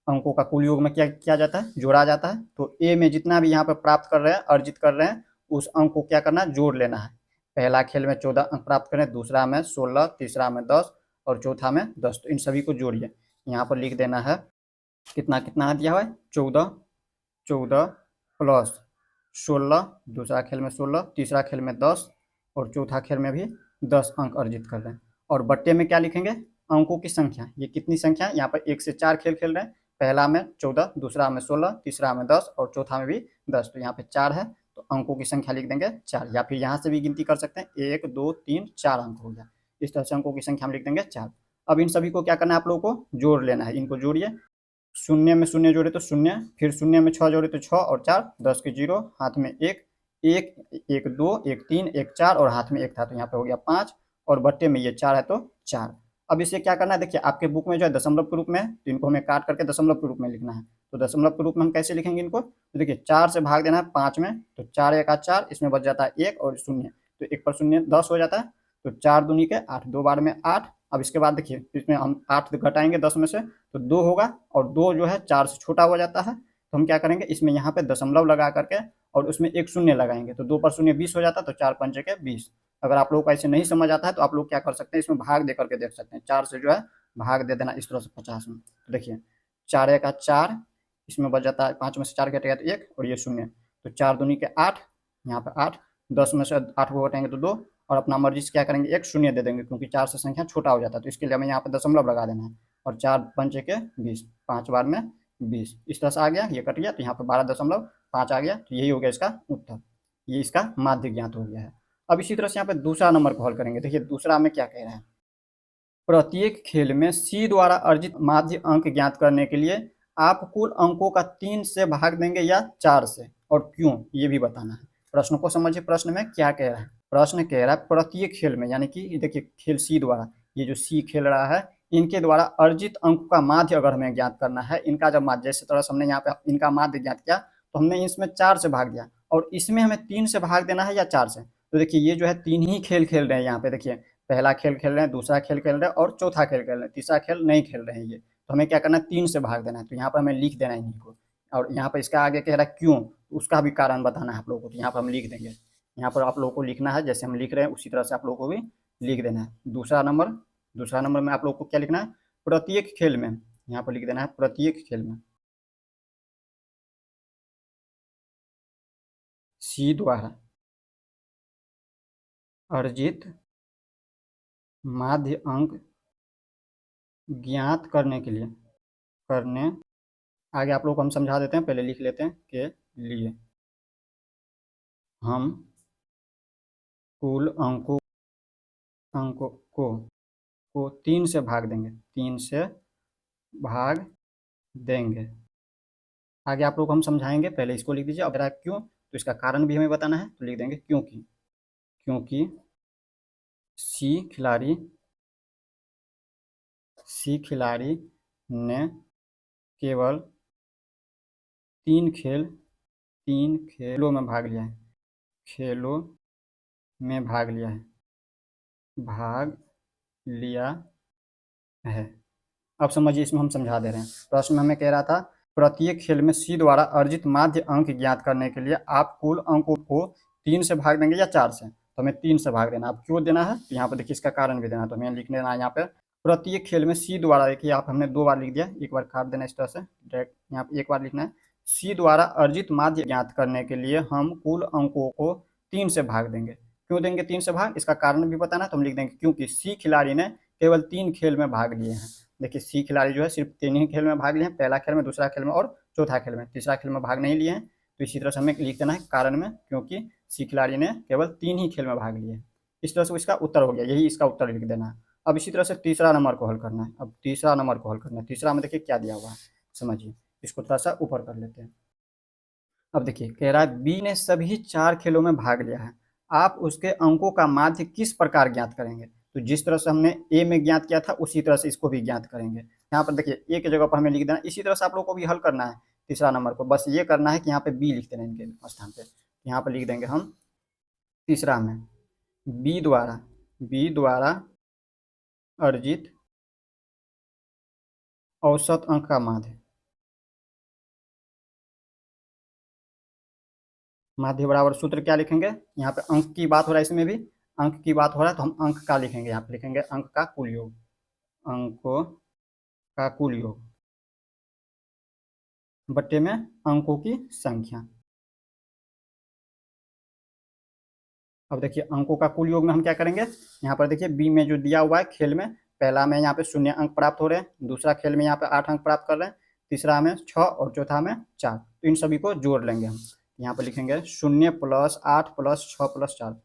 अंकों का कुल योग में क्या किया जाता है, जोड़ा जाता है। तो ए में जितना भी यहाँ पे प्राप्त कर रहे हैं, अर्जित कर रहे हैं, उस अंक को क्या करना है, जोड़ लेना है। पहला खेल में 14 अंक प्राप्त करें, दूसरा में 16, तीसरा में 10 और चौथा में 10। तो इन सभी को जोड़िए, यहाँ पर लिख देना है कितना कितना दिया हुआ है, 14 प्लस 16, दूसरा खेल में 16, तीसरा खेल में 10 और चौथा खेल में भी 10 अंक अर्जित कर रहे हैं। और बट्टे में क्या लिखेंगे, अंकों की संख्या, ये कितनी संख्या है, यहाँ पर 1 से 4 खेल खेल रहे हैं, पहला में 14, दूसरा में 16, तीसरा में 10 और चौथा में भी 10। तो यहाँ पे 4 है तो अंकों की संख्या लिख देंगे 4, या फिर यहाँ से भी गिनती कर सकते हैं, 1 2 3 4 अंक हो गया। इस तरह से अंकों की संख्या हम लिख देंगे 4। अब इन सभी को क्या करना है, आप लोगों को जोड़ लेना है। इनको जोड़िए, शून्य में शून्य जोड़े तो शून्य, फिर शून्य में 6 जोड़े तो 6 और 4 10 के 0, हाथ में 1 1 1 2 1 3 1 4 और हाथ में 1 था तो यहाँ पे हो गया 5 और बट्टे में ये 4 है तो 4। अब इसे क्या करना है, देखिए आपके बुक में जो है दशमलव के रूप में है तो इनको हमें काट करके दशमलव के रूप में लिखना है। तो दशमलव के रूप में हम कैसे लिखेंगे इनको, तो देखिए 4 से भाग देना है 5 में, तो 4 1 4, इसमें बच जाता है 1 और शून्य, तो 1 पर शून्य 10 हो जाता है। तो 4 दूनी के 8, 2 बार में 8। अब इसके बाद देखिए इसमें हम 8 घटाएंगे 10 में से तो 2 होगा, और 2 जो है 4 से छोटा हो जाता है। तो हम क्या करेंगे, इसमें यहाँ पे दशमलव लगा करके और उसमें एक शून्य लगाएंगे, तो 2 पर शून्य 20 हो जाता है, तो 4 पंचे के 20। अगर आप लोगों को ऐसे नहीं समझ आता है तो आप लोग क्या कर सकते हैं, इसमें भाग दे करके देख सकते हैं, 4 से जो है भाग दे देना इस तरह से 50 में। तो देखिए 4 1 4, इसमें बच जाता है 5 में से 4 घटेगा तो 1 और ये शून्य, तो 4 दूनी के 8, यहाँ पे 8, 10 में से 8 को घटाएंगे तो 2, और अपना मर्जी से क्या करेंगे, एक शून्य दे देंगे क्योंकि 4 से संख्या छोटा हो जाता है, तो इसके लिए हमें यहाँ पे दशमलव लगा देना है। और 4 पंचे के 20, 5 बार में 20, इस तरह से आ गया, ये कट गया तो यहाँ पे 12.5 आ गया। तो यही हो गया इसका उत्तर, ये इसका माध्य ज्ञात हो गया है। अब इसी तरह से यहाँ पे दूसरा नंबर को हल करेंगे। देखिए दूसरा में क्या कह रहा है, प्रत्येक खेल में सी द्वारा अर्जित माध्य अंक ज्ञात करने के लिए आप कुल अंकों का 3 से भाग देंगे या 4 से, और क्यों ये भी बताना है। प्रश्न को समझिए, प्रश्न में क्या कह रहा है, प्रश्न कह रहा है प्रत्येक खेल में, यानी कि देखिए खेल सी द्वारा, ये जो सी खेल रहा है इनके द्वारा अर्जित अंक का माध्य अगर हमें ज्ञात करना है, इनका जब माध्य, जैसे तरह से हमने यहाँ पे इनका माध्य ज्ञात किया तो हमने इसमें 4 से भाग दिया और इसमें हमें 3 से भाग देना है या 4 से। तो देखिए ये जो है 3 ही खेल खेल रहे हैं यहाँ पे, देखिए पहला खेल खेल रहे हैं, दूसरा खेल खेल रहे हैं और चौथा खेल खेल रहे हैं, तीसरा खेल नहीं खेल रहे हैं ये। तो हमें क्या करना है, 3 से भाग देना है। तो यहाँ पर हमें लिख देना है इन्हीं को, और यहाँ पर इसका आगे कह रहा है क्यों, उसका भी कारण बताना है आप लोगों को। तो यहाँ पर हम लिख देंगे, यहाँ पर आप लोगों को लिखना है जैसे हम लिख रहे हैं उसी तरह से आप लोगों को भी लिख देना है। दूसरा नंबर में आप लोगों को क्या लिखना है, प्रत्येक खेल में, यहाँ पर लिख देना है प्रत्येक खेल में सी द्वारा अर्जित माध्य अंक ज्ञात करने के लिए, करने आगे आप लोग को हम समझा देते हैं, पहले लिख लेते हैं के लिए हम कुल अंकों को 3 से भाग देंगे, 3 से भाग देंगे। आगे आप लोग को हम समझाएंगे, पहले इसको लिख दीजिए। अगर क्यों, तो इसका कारण भी हमें बताना है, तो लिख देंगे क्योंकि सी खिलाड़ी ने केवल 3 खेलों में भाग लिया है, भाग लिया है। अब समझिए, इसमें हम समझा दे रहे हैं। प्रश्न में हमें कह रहा था प्रत्येक खेल में सी द्वारा अर्जित माध्य अंक ज्ञात करने के लिए आप कुल अंकों को 3 से भाग देंगे या 4 से। तो हमें 3 से भाग देना। अब क्यों देना है, तो यहाँ पर देखिए इसका कारण भी देना, तो हमें लिख देना है यहाँ पे प्रत्येक खेल में सी द्वारा, देखिए आप हमने 2 बार लिख दिया, एक बार काट देना इस तरह से डायरेक्ट, यहाँ पे एक बार लिखना है सी द्वारा अर्जित माध्य ज्ञात करने के लिए हम कुल अंकों को 3 से भाग देंगे। क्यों देंगे 3 से भाग, इसका कारण भी बताना है, तो हम लिख देंगे क्योंकि सी खिलाड़ी ने केवल 3 खेल में भाग लिए हैं। देखिए सी खिलाड़ी जो है सिर्फ 3 ही खेल में भाग लिए हैं, पहला खेल में, दूसरा खेल में और चौथा खेल में, तीसरा खेल में भाग नहीं लिए हैं। तो इसी तरह से हमें लिख देना है कारण में, क्योंकि सी खिलाड़ी ने केवल 3 ही खेल में भाग लिए हैं। इस तरह से इसका उत्तर हो गया, यही इसका उत्तर लिख देना है। अब इसी तरह से तीसरा नंबर को हल करना है। अब तीसरा नंबर को हल करना है, तीसरा में देखिए क्या दिया हुआ है, समझिए। इसको थोड़ा सा ऊपर कर लेते हैं। अब देखिए कह रहा है बी ने सभी 4 खेलों में भाग लिया है, आप उसके अंकों का माध्य किस प्रकार ज्ञात करेंगे। तो जिस तरह से हमने ए में ज्ञात किया था उसी तरह से इसको भी ज्ञात करेंगे। यहाँ पर देखिए ए की जगह पर हमें लिख देना, इसी तरह से आप लोग को भी हल करना है तीसरा नंबर को, बस ये करना है कि यहाँ पे बी लिख देना इनके स्थान पे। यहाँ पर लिख देंगे हम तीसरा में बी द्वारा अर्जित औसत अंक का माध्य बराबर सूत्र क्या लिखेंगे, यहाँ पे अंक की बात हो रहा है, इसमें भी अंक की बात हो रहा है, तो हम अंक का लिखेंगे, यहाँ पे लिखेंगे अंक का कुल योग, अंकों का कुल योग बट्टे में अंकों की संख्या। अब देखिए अंकों का कुल योग में हम क्या करेंगे, यहाँ पर देखिए बी में जो दिया हुआ है खेल में, पहला में यहाँ पे 0 अंक प्राप्त हो रहे हैं, दूसरा खेल में यहाँ पे 8 अंक प्राप्त कर रहे हैं, तीसरा में 6 और चौथा में 4। तो इन सभी को जोड़ लेंगे हम। यहाँ पर लिखेंगे 0 + 8 + 6 + 4,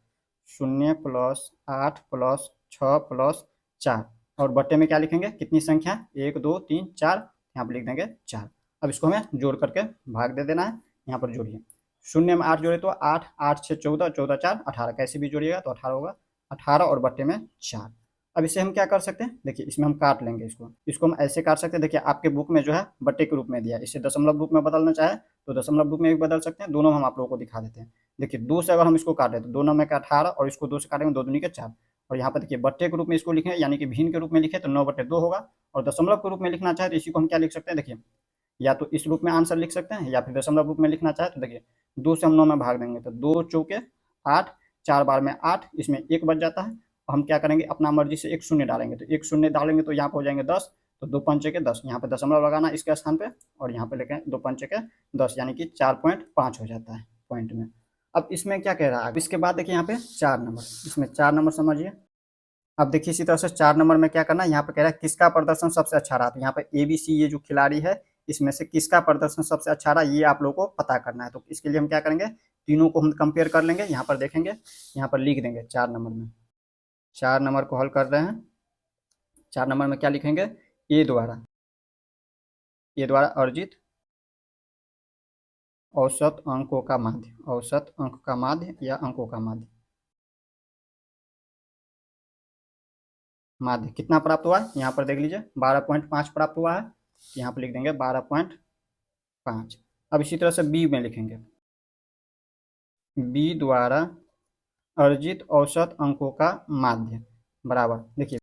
0 + 8 + 6 + 4, और बट्टे में क्या लिखेंगे, कितनी संख्या, 1 2 3 4, यहाँ पर लिख देंगे 4। अब इसको हमें जोड़ करके भाग दे देना है। यहाँ पर जोड़िए, 0 में 8 जोड़े तो 8, 8 6 14, 14 4 18, कैसे भी जोड़िएगा तो 18 होगा, 18 और बट्टे में 4। अब इसे हम क्या कर सकते हैं, देखिए इसमें हम काट लेंगे, इसको हम ऐसे काट सकते हैं। देखिए आपके बुक में जो है बट्टे के रूप में दिया है, इसे दशमलव रूप में बदलना चाहे तो दशमलव रूप में भी बदल सकते हैं, दोनों हम आप लोगों को दिखा देते हैं। देखिए 2 से अगर हम इसको काटें तो 2 9 का 18 और इसको 2 से काटेंगे 2 दूनी के 4, और यहाँ पर देखिए बट्टे के रूप में इसको लिखें यानी कि भिन्न के रूप में लिखे तो 9/2 होगा, और दशमलव के रूप में लिखना चाहे तो इसी को हम क्या लिख सकते हैं, देखिए या तो इस रूप में आंसर लिख सकते हैं या फिर दशमलव रूप में लिखना चाहे तो देखिए 2 से हम 9 में भाग देंगे तो 2 चौके 8, 4 बार में 8, इसमें 1 बच जाता है। और हम क्या करेंगे, अपना मर्जी से एक शून्य डालेंगे, तो एक शून्य डालेंगे तो यहाँ पर हो जाएंगे 10, तो 2 पंचे के 10, यहाँ पे दशमलव लगाना इसके स्थान पे, और यहाँ पे लेके 2 पंचे के 10 यानी कि 4.5 हो जाता है पॉइंट में। अब इसमें क्या कह रहा है, अब इसके बाद देखिए यहाँ पे 4 नंबर, इसमें 4 नंबर समझिए। अब देखिए इसी तरह से 4 नंबर में क्या करना है, यहाँ पे कह रहा है किसका प्रदर्शन सबसे अच्छा रहा, तो यहाँ पे ABC ये जो खिलाड़ी है इसमें से किसका प्रदर्शन सबसे अच्छा रहा ये आप लोगों को पता करना है। तो इसके लिए हम क्या करेंगे, तीनों को हम कंपेयर कर लेंगे, यहाँ पर देखेंगे, यहाँ पर लिख देंगे 4 नंबर में, 4 नंबर को हल कर रहे हैं। 4 नंबर में क्या लिखेंगे, ए द्वारा अर्जित औसत अंकों का माध्य, औसत अंक का माध्य या अंकों का माध्य। माध्य कितना प्राप्त हुआ है यहाँ पर देख लीजिए 12.5 प्राप्त हुआ है। यहाँ पर लिख देंगे 12.5। अब इसी तरह से बी में लिखेंगे, बी द्वारा अर्जित औसत अंकों का माध्य बराबर, देखिए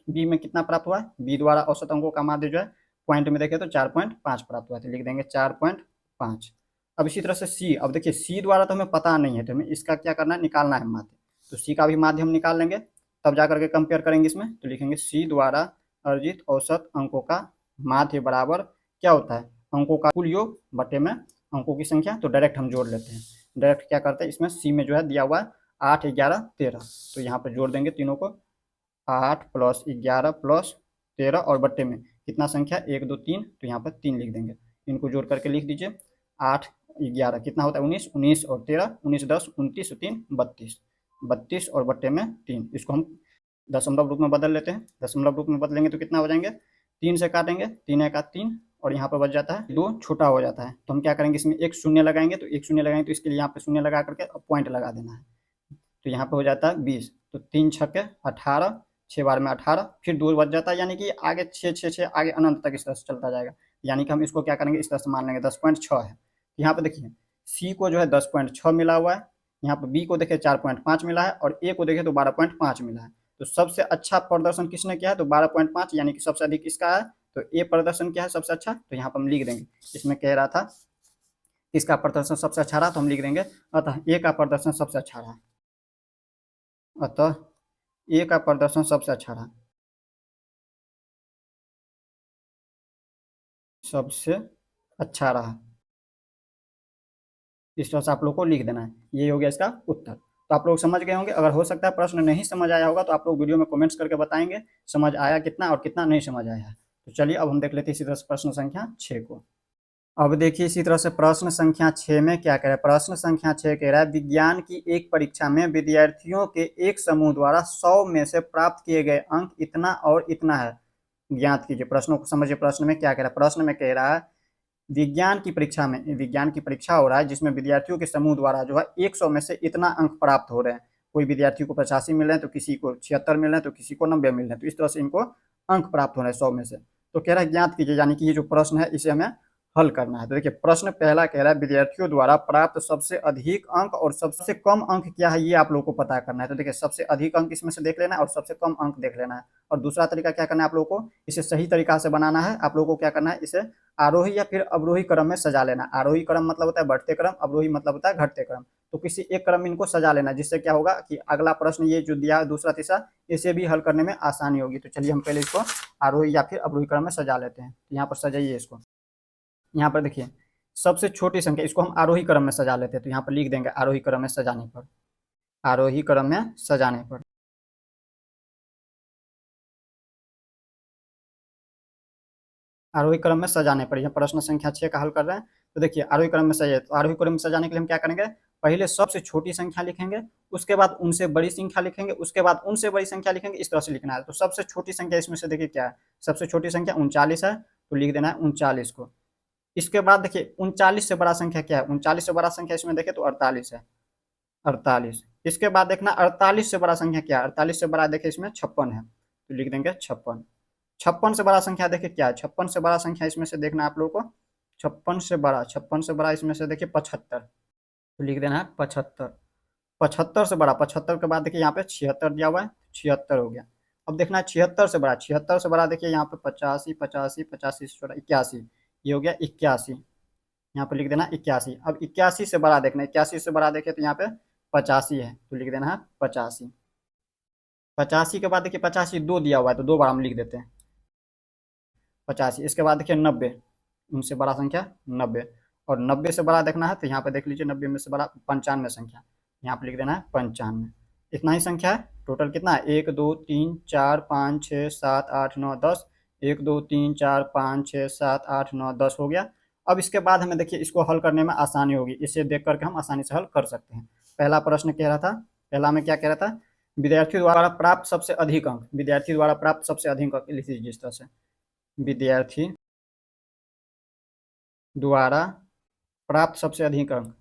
बी में कितना प्राप्त हुआ है, बी द्वारा औसत अंकों का माध्य जो है पॉइंट में देखें तो 4.5 प्राप्त हुआ है, तो लिख देंगे 4.5। अब इसी तरह से सी, अब देखिए सी द्वारा तो हमें पता नहीं है, तो हमें इसका क्या करना है, निकालना है माध्य। तो सी का भी माध्य हम निकाल लेंगे, तब जा करके कंपेयर करेंगे इसमें। तो लिखेंगे सी द्वारा अर्जित औसत अंकों का माध्य बराबर क्या होता है, अंकों का कुल योग बटे में अंकों की संख्या। तो डायरेक्ट हम जोड़ लेते हैं, डायरेक्ट क्या करते हैं, इसमें सी में जो है दिया हुआ है 8, 11, 13, तो यहाँ पर जोड़ देंगे तीनों को, 8 + 11 + 13 और बट्टे में कितना संख्या 1, 2, 3, तो यहाँ पर 3 लिख देंगे। इनको जोड़ करके लिख दीजिए, 8, 11 कितना होता है 19, 19 और 13, 19, 10, 29, 3, 32, 32 और बट्टे में 3। इसको हम दशमलव रूप में बदल लेते हैं, दशमलव रूप में बदलेंगे तो कितना हो जाएंगे, 3 से काटेंगे, 3 का 3 और यहाँ पर बच जाता है 2, छोटा हो जाता है। तो हम क्या करेंगे, इसमें एक शून्य लगाएंगे, तो एक शून्य लगाएंगे तो इसके लिए यहाँ पे शून्य लगा करके पॉइंट लगा देना है। तो यहाँ पे हो जाता है 20, तो 3 छक्के 18, 6 बार में 18, फिर 2 बच जाता है, यानी कि आगे 6, 6, 6 आगे अनंत तक इस तरह से चलता जाएगा। यानी कि हम इसको क्या करेंगे, इस तरह से मान लेंगे 10.6 है। यहाँ पे देखिए सी को जो है 10.6 मिला हुआ है, यहाँ पे बी को देखिए 4.5 मिला है और ए को देखिए तो 12.5 मिला है। तो सबसे अच्छा प्रदर्शन किसने किया है, तो 12.5, यानी कि सबसे अधिक किसका है, तो ए प्रदर्शन क्या है सबसे अच्छा। तो यहाँ पर हम लिख देंगे, इसमें कह रहा था किसका प्रदर्शन सबसे अच्छा रहा, तो हम लिख देंगे अतः ए का प्रदर्शन सबसे अच्छा रहा, अतः ए का प्रदर्शन सबसे अच्छा रहा, सबसे अच्छा रहा। इस तरह से आप लोग को लिख देना है, ये हो गया इसका उत्तर। तो आप लोग समझ गए होंगे, अगर हो सकता है प्रश्न नहीं समझ आया होगा तो आप लोग वीडियो में कमेंट्स करके बताएंगे समझ आया कितना और कितना नहीं समझ आया है। तो चलिए अब हम देख लेते हैं इसी तरह से प्रश्न संख्या 6 को। अब देखिए इसी तरह से प्रश्न संख्या 6 में क्या कह रहा है, प्रश्न संख्या 6 कह रहा है विज्ञान की एक परीक्षा में विद्यार्थियों के एक समूह द्वारा 100 में से प्राप्त किए गए अंक इतना और इतना है, ज्ञात कीजिए। प्रश्नों को समझिए, प्रश्न में क्या कह रहा है, प्रश्न में कह रहा है विज्ञान की परीक्षा में, विज्ञान की परीक्षा हो रहा है जिसमें विद्यार्थियों के समूह द्वारा जो है 100 में से इतना अंक प्राप्त हो रहे हैं। कोई विद्यार्थी को 85 मिल रहे हैं, तो किसी को 76 मिल रहे हैं, तो किसी को 90 मिल रहे हैं, तो इस तरह से इनको अंक प्राप्त हो रहे हैं 100 में से। तो कह रहा है ज्ञात कीजिए, यानी कि ये जो प्रश्न है इसे हमें हल करना है। तो देखिए प्रश्न पहला कह रहा है विद्यार्थियों द्वारा प्राप्त सबसे अधिक अंक और सबसे कम अंक क्या है ये आप लोगों को पता करना है। तो देखिए सबसे अधिक अंक इसमें से देख लेना है और सबसे कम अंक देख लेना है। और दूसरा तरीका क्या करना है, आप लोगों को इसे सही तरीका से बनाना है। आप लोगों को क्या करना है, इसे आरोही या फिर अवरोही क्रम में सजा लेना। आरोही क्रम मतलब होता है बढ़ते क्रम, अवरोही मतलब होता है घटते क्रम। तो किसी एक क्रम में इनको सजा लेना, जिससे क्या होगा कि अगला प्रश्न ये जो दिया दूसरा तीसरा इसे भी हल करने में आसानी होगी। तो चलिए हम पहले इसको आरोही या फिर अवरोही क्रम में सजा लेते हैं। यहाँ पर सजाइए इसको, यहाँ पर देखिए सबसे छोटी संख्या इसको हम आरोही क्रम में सजा लेते हैं। तो यहाँ पर लिख देंगे आरोही क्रम में सजाने पर, आरोही क्रम में सजाने पर, आरोही क्रम में सजाने पर। यह प्रश्न संख्या 6 का हल कर रहे हैं। तो देखिए आरोही क्रम में सजाए, तो आरोही क्रम में सजाने के लिए हम क्या करेंगे, पहले सबसे छोटी संख्या लिखेंगे, उसके बाद उनसे बड़ी संख्या लिखेंगे, उसके बाद उनसे बड़ी संख्या लिखेंगे, इस तरह से लिखना है। तो सबसे छोटी संख्या इसमें से देखिए क्या है, सबसे छोटी संख्या 39 है, तो लिख देना है 39 को। इसके बाद देखिए 39 से बड़ा संख्या क्या है, 39 से बड़ा संख्या इसमें देखिए तो 48 है, 48। इसके बाद देखना 48 से बड़ा संख्या क्या है, 48 से बड़ा देखिए इसमें 56 है, तो लिख देंगे 56। 56 से बड़ा संख्या देखिए क्या है, 56 से बड़ा संख्या इसमें से देखना आप लोगों को, 56 से बड़ा इसमें से देखिए 75, तो लिख देना है 75। 75 से बड़ा, 75 के बाद देखिए यहाँ पे 76 दिया हुआ है, 76 हो गया। अब देखना है 76 से बड़ा, 76 से बड़ा देखिए यहाँ पे 85, 85, 85 से छोटा 81, ये हो गया 81, यहाँ पे लिख देना 81। अब 81 से बड़ा देखना, 81 से बड़ा देखे तो यहाँ पे 85 है, तो लिख देना है 85। 85 के बाद देखिए 85 दो दिया हुआ है, तो 2 बार हम लिख देते हैं 85। इसके बाद देखिए 90, उनसे बड़ा संख्या 90, और 90 से बड़ा देखना है तो यहाँ पे देख लीजिए 90 में से बड़ा 95 संख्या, यहाँ पे लिख देना है 95। इतना ही संख्या है, टोटल कितना है 1 2 3 4 5 6 7 8 9 10, 1 2 3 4 5 6 7 8 9 10 हो गया। अब इसके बाद हमें देखिए इसको हल करने में आसानी होगी, इसे देख करके हम आसानी से हल कर सकते हैं। पहला प्रश्न कह रहा था, पहला में क्या कह रहा था, विद्यार्थी द्वारा प्राप्त सबसे अधिक अंक, विद्यार्थी द्वारा प्राप्त सबसे अधिक अंक लिख लीजिए इस तरह से, विद्यार्थी द्वारा प्राप्त सबसे अधिक अंक,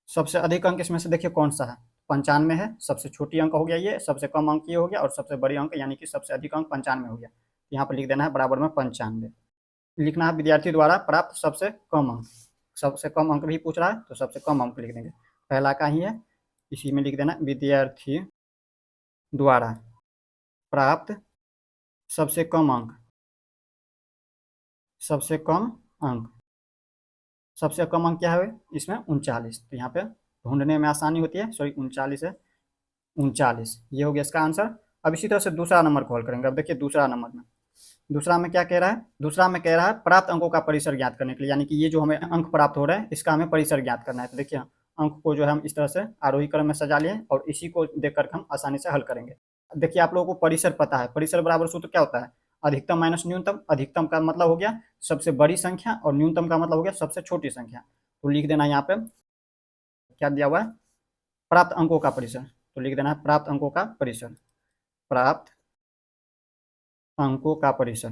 सबसे अधिक अंक इसमें से देखिए कौन सा है, 95 है, सबसे छोटी अंक हो गया ये, सबसे कम अंक ये हो गया, और सबसे बड़ी अंक यानी कि सबसे अधिक अंक 95 हो गया। यहाँ पर लिख देना है बराबर में 95। लिखना है विद्यार्थी द्वारा प्राप्त सबसे कम अंक। सबसे कम अंक भी पूछ रहा है तो सबसे कम अंक लिख देंगे, पहला का ही है, इसी में लिख देना विद्यार्थी द्वारा प्राप्त सबसे कम अंक। सबसे कम अंक, सबसे कम अंक क्या है इसमें 39, तो यहाँ पे ढूंढने में आसानी होती है, सॉरी 39 है, 39 ये हो गया इसका आंसर। अब इसी तरह से दूसरा नंबर को हल करेंगे। अब देखिए दूसरा नंबर में, दूसरा में क्या कह रहा है, दूसरा में कह रहा है प्राप्त अंकों का परिसर ज्ञात करने के लिए, यानी कि ये जो हमें अंक प्राप्त हो रहे हैं इसका हमें परिसर ज्ञात करना है। तो देखिए अंक को जो है हम इस तरह से आरोही क्रम में सजा लिए और इसी को देख कर हम आसानी से हल करेंगे। देखिए आप लोगों को परिसर पता है, परिसर बराबर सूत्र क्या होता है, अधिकतम माइनस न्यूनतम। अधिकतम का मतलब हो गया सबसे बड़ी संख्या और न्यूनतम का मतलब हो गया सबसे छोटी संख्या। तो लिख देना यहाँ पे क्या दिया हुआ है, प्राप्त अंकों का परिसर, तो लिख देना है प्राप्त अंकों का परिसर। प्राप्त अंकों का परिसर,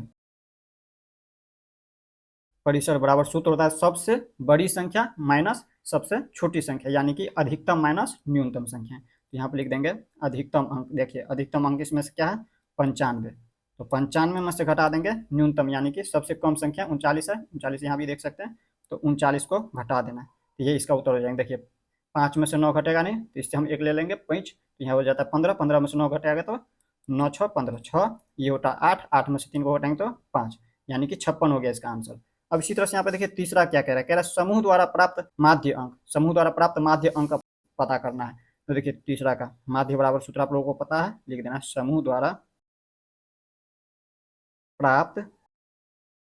परिसर बराबर सूत्र होता है सबसे बड़ी संख्या माइनस सबसे छोटी संख्या, यानी कि अधिकतम माइनस न्यूनतम संख्या। तो यहाँ पे लिख देंगे अधिकतम अंक। देखिए अधिकतम अंक इसमें से क्या है 95, तो 95 में से घटा देंगे न्यूनतम, यानी कि सबसे कम संख्या 39 है, 39 यहाँ भी देख सकते हैं, तो 39 को घटा देना है, तो ये इसका उत्तर हो जाएगा। देखिए 5 में से 9 घटेगा नहीं, तो इससे हम एक ले लेंगे 5, तो यहाँ हो जाता है 15, 15 में से 9 घटेगा तो 9 6 15, 6 ये होता है 8, 8 में से 3 को घटाएंगे तो 5, यानी कि 56 हो गया इसका आंसर। अब इसी तरह से यहाँ पे देखिए तीसरा क्या कह रहा है, कह रहा है समूह द्वारा प्राप्त माध्य अंक, समूह द्वारा प्राप्त माध्य अंक का पता करना है। तो देखिए तीसरा का माध्य बराबर सूत्र आप लोगों को पता है, लिख देना समूह द्वारा प्राप्त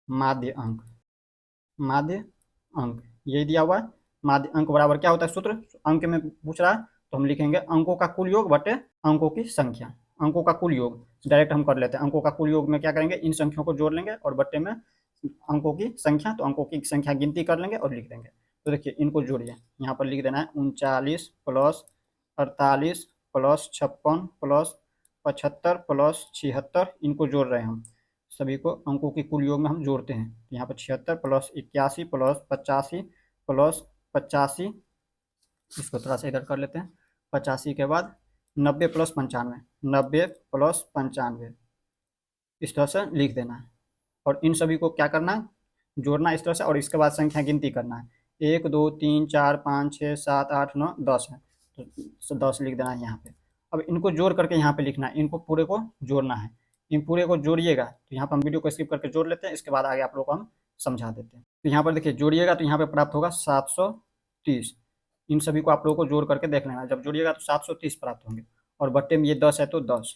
माध्य अंक। माध्य अंक ये दिया हुआ है, माध्य अंक बराबर क्या होता है सूत्र, अंक में पूछ रहा है तो हम लिखेंगे अंकों का कुल योग बटे अंकों की संख्या। अंकों का कुल योग डायरेक्ट हम कर लेते हैं, अंकों का कुल योग में क्या करेंगे इन संख्याओं को जोड़ लेंगे और बट्टे में अंकों की संख्या, तो अंकों की संख्या गिनती कर लेंगे और लिख देंगे। तो देखिए इनको जोड़िए, यहाँ पर लिख देना है 39 प्लस 48 प्लस 56 प्लस 75 प्लस 76, इनको जोड़ रहे हैं हम, सभी को अंकों के कुल योग में हम जोड़ते हैं। तो यहाँ पर 76 प्लस 81 प्लस 85 प्लस 85, इसको थोड़ा सा इधर कर लेते हैं, 85 के बाद 90 प्लस 95, 90 प्लस 95, इस तरह से लिख देना है। और इन सभी को क्या करना है जोड़ना इस तरह से, और इसके बाद संख्या गिनती करना है, 1 2 3 4 5 6 7 8 9 10 है, तो 10 लिख देना है यहाँ पे। अब इनको जोड़ करके यहाँ पे लिखना है, इनको पूरे को जोड़ना है, इन पूरे को जोड़िएगा। तो यहाँ पर हम वीडियो को स्किप करके जोड़ लेते हैं, इसके बाद आगे आप लोग को हम समझा देते हैं। तो यहाँ पर देखिए जोड़िएगा तो यहाँ पे प्राप्त होगा 730, इन सभी को आप लोगों को जोड़ करके देख लेना, जब जोड़िएगा तो 730 प्राप्त होंगे, और बट्टे में ये 10 है तो 10।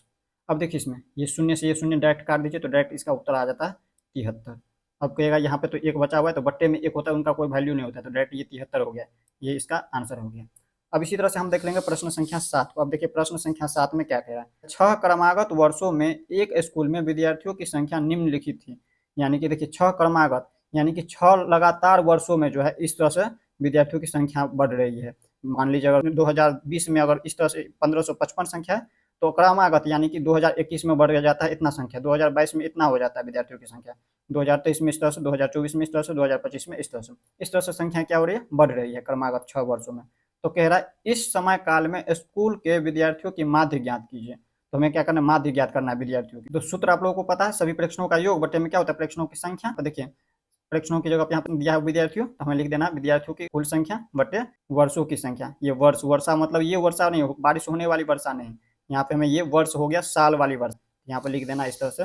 अब देखिए इसमें ये शून्य से ये शून्य डायरेक्ट काट दीजिए, तो डायरेक्ट इसका उत्तर आ जाता है 73। अब कहेगा यहाँ पे तो एक बचा हुआ है, तो बट्टे में एक होता है उनका कोई वैल्यू नहीं होता, तो डायरेक्ट ये 73 हो गया, ये इसका आंसर हो गया। अब इसी तरह से हम देख लेंगे प्रश्न संख्या 7 को। अब देखिए प्रश्न संख्या 7 में क्या कह रहा है, 6 क्रमागत वर्षों में एक स्कूल में विद्यार्थियों की संख्या निम्नलिखित थी, यानी कि देखिए 6 क्रमागत यानी कि 6 लगातार वर्षों में जो है इस तरह से विद्यार्थियों की संख्या बढ़ रही है। मान लीजिए अगर 2020 में अगर इस तरह से 1555 संख्या है, तो क्रमागत यानी कि 2021 में बढ़ जाता है इतना संख्या, 2022 में इतना हो जाता है विद्यार्थियों की संख्या, 2023 में इस तरह से, 2024 में इस तरह से, 2025 में इस तरह से संख्या क्या हो रही है बढ़ रही है क्रमागत 6 वर्षों में। तो कह रहा है इस समय काल में स्कूल के विद्यार्थियों की माध्य ज्ञात कीजिए। तो हमें क्या करना है माध्य ज्ञात करना है विद्यार्थियों की। तो सूत्र आप लोगों को पता है सभी प्रेक्षणों का योग बटे में क्या होता है प्रेक्षणों की संख्या। तो देखिए प्रेक्षणों की जगह पे यहाँ पे दिया है विद्यार्थियों, तो हमें लिख देना विद्यार्थियों की कुल संख्या बटे वर्षों की संख्या। ये वर्षा मतलब ये वर्षा नहीं हो, बारिश होने वाली वर्षा नहीं, यहाँ पे हमें ये वर्ष हो गया साल वाली वर्ष, यहाँ पे लिख देना इस तरह से।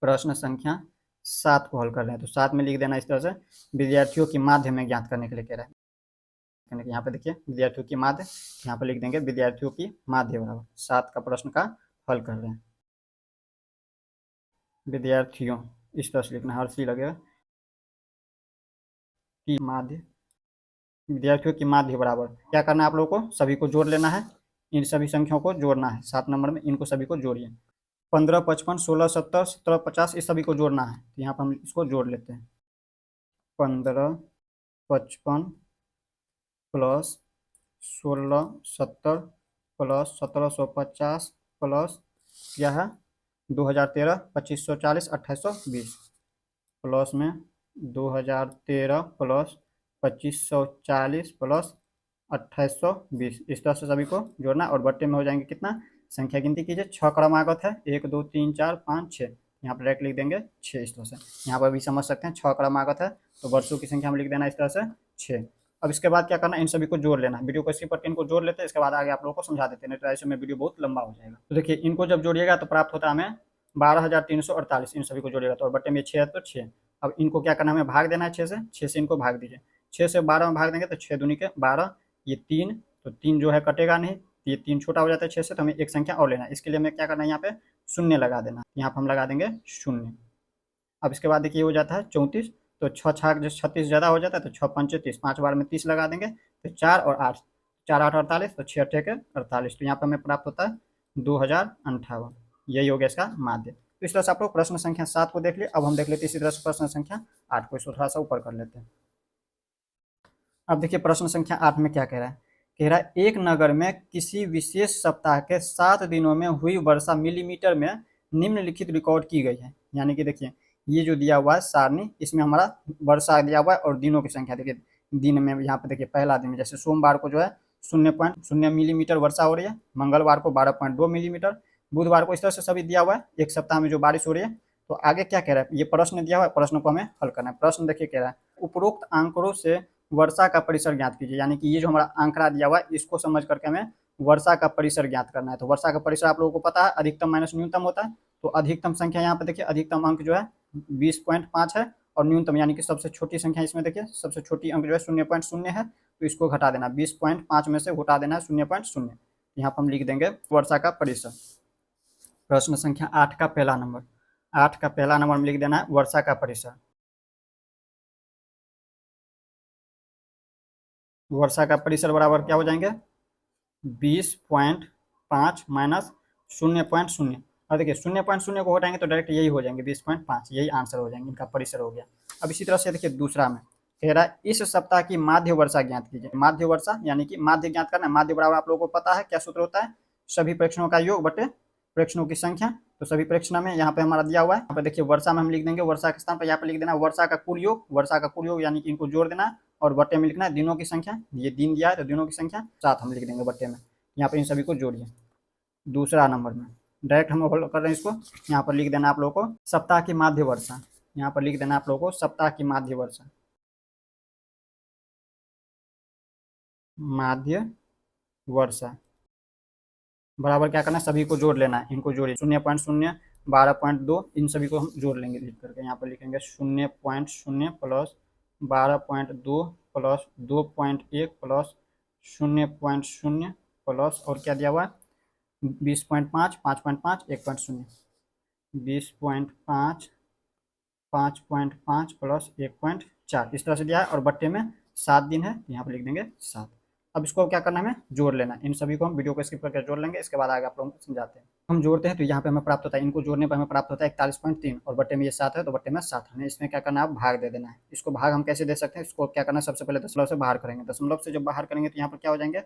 प्रश्न संख्या 7 को हल कर रहे हैं, तो 7 में लिख देना इस तरह से विद्यार्थियों की माध्य में ज्ञात करने के लिए कह रहा है। यहाँ पे देखिए विद्यार्थियों की माध्य, यहाँ पे लिख देंगे विद्यार्थियों की माध्य बराबर 7 का प्रश्न का हल कर रहे हैं। विद्यार्थियों इस तरह से लिखना, हर सी लगेगा की माध्य, विद्यार्थियों की माध्य बराबर क्या करना है आप लोगों को सभी को जोड़ लेना है, इन सभी संख्याओं को जोड़ना है 7 नंबर में, इनको सभी को जोड़िए। 15 55 16 70 17 50 इस सभी को जोड़ना है, तो यहाँ पर हम इसको जोड़ लेते हैं। 15 55 प्लस 16 70 प्लस 1750 प्लस क्या है 2013 2540 2820 प्लस में 2013 प्लस 2540 प्लस 2820। इस तरह से सभी को जोड़ना और बट्टे में हो जाएंगे कितना, संख्या गिनती कीजिए, 6 क्रमागत है, 1 2 3 4 5 6, यहाँ पर डायरेक्ट लिख देंगे 6। इस तरह से यहाँ पर भी समझ सकते हैं 6 क्रमागत है तो वर्षों की संख्या में लिख देना इस तरह से 6। अब इसके बाद क्या करना है, इन सभी को जोड़ लेना है। वीडियो को इसी पर इनको जोड़ लेते हैं, इसके बाद आगे आप लोगों को समझा देते हैं, नहीं तो ऐसे में वीडियो बहुत लंबा हो जाएगा। तो देखिए इनको जब जोड़िएगा तो प्राप्त होता है हमें 12,348। इन सभी को जोड़िएगा तो, और बट्टे में 6 है तो 6। अब इनको क्या करना है, हमें भाग देना है 6 से इनको भाग दीजिए। 6 से 12 में भाग देंगे तो 6 दूनी के 12, ये 3, तो 3 जो है कटेगा नहीं, ये 3 छोटा हो जाता है 6 से, तो हमें एक संख्या और लेना है। इसके लिए हमें क्या करना है, यहाँ पे शून्य लगा देना, यहाँ पर हम लगा देंगे शून्य। अब इसके बाद देखिए हो जाता है 34, तो 6 छाक जो 36 ज़्यादा हो जाता है तो 6 पंचे 30, 5 बार में 30 लगा देंगे तो 4 और 8, 4 8 48, तो 6 8 के 48, तो यहाँ पर हमें प्राप्त होता है 2058। यही हो गया इसका माध्य। तो इस तरह से आप लोग प्रश्न संख्या 7 को देख लिए। अब हम देख लेते हैं इसी तरह से प्रश्न संख्या 8 को, इसको थोड़ा सा ऊपर कर लेते हैं। अब देखिए प्रश्न संख्या 8 में क्या कह रहा है, कह रहा है एक नगर में किसी विशेष सप्ताह के 7 दिनों में हुई वर्षा मिलीमीटर में निम्नलिखित रिकॉर्ड की गई है। यानी कि देखिए ये जो दिया हुआ है सारणी, इसमें हमारा वर्षा दिया हुआ है और दिनों की संख्या। देखिए दिन में यहाँ पे देखिए पहला दिन में जैसे सोमवार को जो है 0.0 मिलीमीटर वर्षा हो रही है, मंगलवार को 12.2 मिलीमीटर, बुधवार को, इस तरह से सभी दिया हुआ है एक सप्ताह में जो बारिश हो रही है। तो आगे क्या कह रहा है, ये प्रश्न दिया हुआ है, प्रश्न को हमें हल करना है। प्रश्न देखिए कह रहा है उपरोक्त आंकड़ों से वर्षा का परिसर ज्ञात कीजिए। यानी कि ये जो हमारा आंकड़ा दिया हुआ है इसको समझ करके हमें वर्षा का परिसर ज्ञात करना है। तो वर्षा का परिसर आप लोगों को पता है अधिकतम माइनस न्यूनतम होता है। तो अधिकतम संख्या यहाँ पे देखिए अधिकतम अंक जो है 20.5 है, और न्यूनतम यानी कि सबसे छोटी संख्या इसमें देखिए सबसे छोटी अंक जो है 0.0 है, तो इसको घटा देना, 20.5 में से घटा देना है 0.0। यहाँ पर हम लिख देंगे वर्षा का परिसर। प्रश्न संख्या 8 का पहला नंबर, 8 का पहला नंबर में लिख देना है वर्षा का परिसर। वर्षा का परिसर बराबर क्या हो जाएंगे, 20.5 माइनस 0.0, और देखिए 0.0 को हटाएंगे तो डायरेक्ट यही हो जाएंगे 20.5, यही आंसर हो जाएंगे, इनका परिसर हो गया। अब इसी तरह से देखिए दूसरा में कह रहा है इस सप्ताह की माध्य वर्षा ज्ञात कीजिए। माध्य वर्षा यानी कि माध्य ज्ञात करना है। माध्य बराबर आप लोगों को पता है क्या सूत्र होता है, सभी प्रेक्षणों का योग बटे प्रेक्षणों की संख्या। तो सभी प्रेक्षण में यहाँ पे हमारा दिया हुआ है, यहाँ पे देखिए वर्षा में हम लिख देंगे वर्षा के स्थान पर यहाँ पे लिख देना वर्षा का कुल योग, वर्षा का कुल योग यानी कि इनको जोड़ देना, और बट्टे में लिखना है दिनों की संख्या। ये दिन दिया है तो दिनों की संख्या 7 हम लिख देंगे बट्टे में। यहाँ पर इन सभी को जोड़िए। दूसरा नंबर में डायरेक्ट हम हल कर रहे हैं इसको, यहाँ पर लिख देना आप लोगों को सप्ताह की माध्य वर्षा। यहाँ पर लिख देना आप लोगों को सप्ताह की माध्य वर्षा, माध्य वर्षा बराबर क्या करना है, सभी को जोड़ लेना है। इनको जोड़िए 0.0, 12.2, इन सभी को हम जोड़ लेंगे लिख करके। यहाँ पर लिखेंगे 0.0 प्लस 12.2 प्लस 2.1 प्लस 0.0 प्लस और क्या दिया हुआ है 20.5, 5.5, 1.0, 20.5, 5.5 प्लस 1.4, इस तरह से दिया है, और बट्टे में 7 दिन है, यहाँ पर लिख देंगे 7। अब इसको क्या करना है, हमें जोड़ लेना है। इन सभी को हम वीडियो को स्किप करके जोड़ लेंगे, इसके बाद आगे आप लोगों को समझाते हैं। हम जोड़ते हैं तो यहाँ पे हमें प्राप्त होता है, इनको जोड़ने पर हमें प्राप्त होता है 41.3, और बट्टे में ये 7 है तो बट्टे में 7। हमें इसमें क्या करना है, भाग दे देना है। इसको भाग हम कैसे दे सकते हैं, इसको क्या करना है, सबसे पहले दशमलव से बाहर करेंगे। दशमलव से जब बाहर करेंगे तो यहाँ पर क्या हो जाएंगे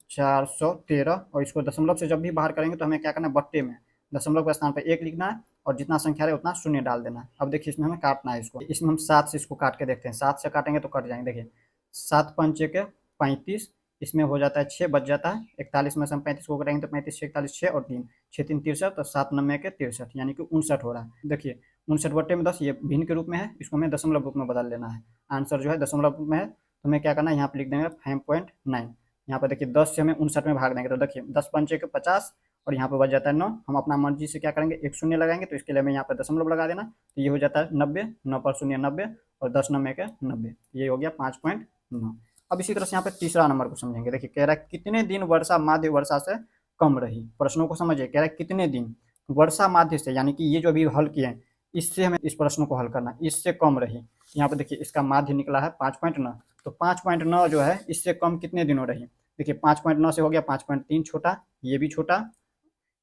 413, और इसको दशमलव से जब भी बाहर करेंगे तो हमें क्या करना है, बट्टे में दशमलव के स्थान पर 1 लिखना है, और जितना संख्या है उतना शून्य डाल देना है। अब देखिए इसमें हमें काटना है इसको, इसमें हम 7 से इसको काट के देखते हैं, 7 से काटेंगे तो कट जाएंगे। देखिए 7 पंचे के 35, इसमें हो जाता है 6 बच जाता है, 41 में से हम 35 को करेंगे तो 35 6 41, 6 और 3 6 3 63, तो 7 9 के 63, यानी कि 59 हो रहा है। देखिए 59 बट्टे में 10, ये भिन्न के रूप में है, इसको हमें दशमलव रूप में बदल लेना है। आंसर जो है दशमलव रूप में है, तो हमें क्या करना है, यहाँ पर लिख देंगे 5.9। यहाँ पर देखिए 10 से हमें 59 में भाग देंगे तो देखिए 10 पंचे के 50, और यहाँ पर बच जाता है 9। हम अपना मर्जी से क्या करेंगे, एक शून्य लगाएंगे, तो इसके लिए हमें यहाँ पर दशमलव लगा देना, तो ये हो जाता है 90, 9 पर शून्य 90, और 10 9 के 90, ये हो गया 5.9। अब इसी तरह से यहाँ पे तीसरा नंबर को समझेंगे। देखिए कह रहा है कितने दिन वर्षा माध्य वर्षा से कम रही। प्रश्नों को समझिए, कह रहा है कितने दिन वर्षा माध्य से, यानी कि ये जो अभी हल किए हैं इससे हमें इस प्रश्न को हल करना है, इससे कम रही। यहाँ पे देखिए इसका माध्य निकला है 5.9, तो 5.9 जो है इससे कम कितने दिनों रही। देखिए 5.9 से हो गया 5.3 छोटा, ये भी छोटा।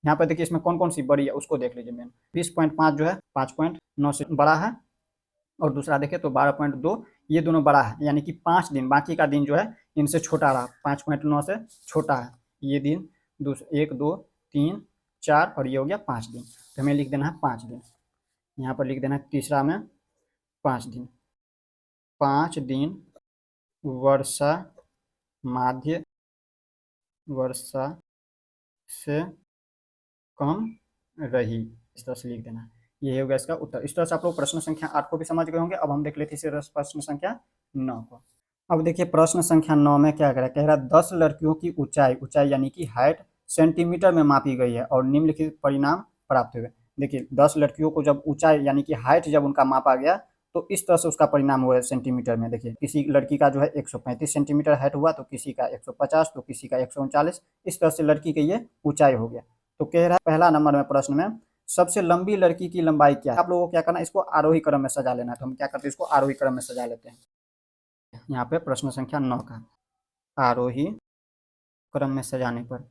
यहाँ पर देखिए इसमें कौन कौन सी बड़ी है उसको देख लीजिए। मेन 20.5 जो है 5.9 से बड़ा है, और दूसरा देखें तो 12.2, ये दोनों बड़ा है, यानी कि 5 दिन, बाकी का दिन जो है इनसे छोटा रहा, 5.9 से छोटा है ये दिन। 1 2 3 4, और ये हो गया 5 दिन, तो हमें लिख देना है 5 दिन। यहाँ पर लिख देना है तीसरा में 5 दिन। 5 दिन वर्षा माध्य वर्षा से कम रही, इस तरह से लिख देना। ये हो गया इसका उत्तर। इस तरह से आप लोग प्रश्न संख्या 8 को भी समझ गए होंगे। अब हम देख लेते हैं इसे प्रश्न संख्या 9 को। अब देखिए प्रश्न संख्या 9 में क्या कह रहा है 10 लड़कियों की ऊंचाई ऊंचाई यानी कि हाइट सेंटीमीटर में मापी गई है और निम्नलिखित परिणाम प्राप्त हुए। देखिए 10 लड़कियों को जब ऊंचाई यानी कि हाइट जब उनका मापा गया तो इस तरह से उसका परिणाम हुआ है सेंटीमीटर में। देखिए किसी लड़की का जो है 135 सेंटीमीटर हाइट हुआ, तो किसी का 150, तो किसी का 139, इस तरह से लड़की की ये ऊंचाई हो गया। तो कह रहा है पहला नंबर में प्रश्न में सबसे लंबी लड़की की लंबाई क्या है। आप लोगों को क्या करना है, इसको आरोही क्रम में सजा लेना है। तो हम क्या करते हैं, इसको आरोही क्रम में सजा लेते हैं। यहाँ पे प्रश्न संख्या 9 का आरोही क्रम में सजाने पर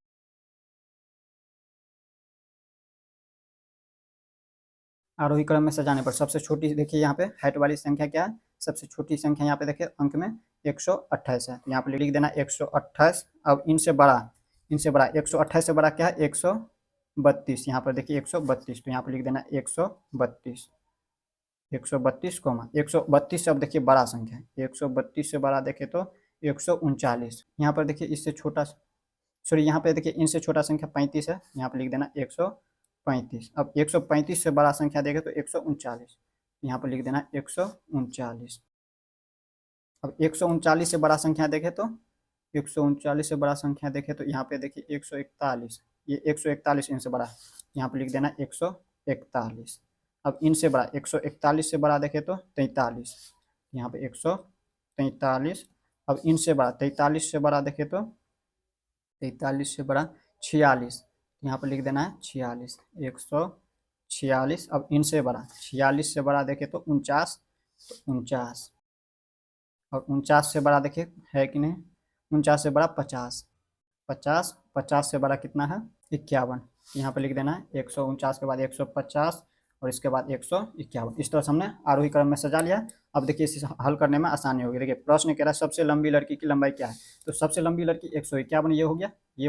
आरोही क्रम में सजाने पर सबसे छोटी, देखिए यहाँ पे हाइट वाली संख्या क्या है, सबसे छोटी संख्या यहाँ पे देखिए अंक में 128 है। तो यहाँ पे लिख देना 128। अब इनसे बड़ा 128 से बड़ा क्या है 132। यहाँ पर देखिए 132, तो यहाँ पर लिख देना 132। 132 से अब देखिए बड़ा संख्या है, 132 से बड़ा देखे तो 139। यहाँ पर देखिए इससे छोटा, सॉरी यहाँ पे देखिए इनसे छोटा संख्या 35 है, यहाँ पे लिख देना 135। अब 135 से बड़ा संख्या देखे तो 139, यहाँ पर लिख देना 139। अब 139 से बड़ा संख्या देखे तो 139 से बड़ा संख्या देखे तो यहाँ पे देखिए 141, ये 141 इनसे बड़ा, यहाँ पे लिख देना 141। अब इनसे बड़ा 141 से बड़ा देखे तो 43, यहाँ पे 143। अब इनसे बड़ा 43 से बड़ा देखे तो 43 से बड़ा 46, यहाँ पर लिख देना है 46, 146। अब इनसे बड़ा 46 से बड़ा देखे तो 49, तो 49। और 49 से बड़ा देखिए है कि नहीं, 49 से बड़ा 50, 50, 50 से बड़ा कितना है 51। यहाँ पर लिख देना है 149 के बाद 150 और इसके बाद 151। इस तरह से हमने आरोही क्रम में सजा लिया। अब देखिए इसे हल करने में आसानी होगी। देखिए प्रश्न कह रहा है सबसे लंबी लड़की की लंबाई क्या है, तो सबसे लंबी लड़की 151 ये हो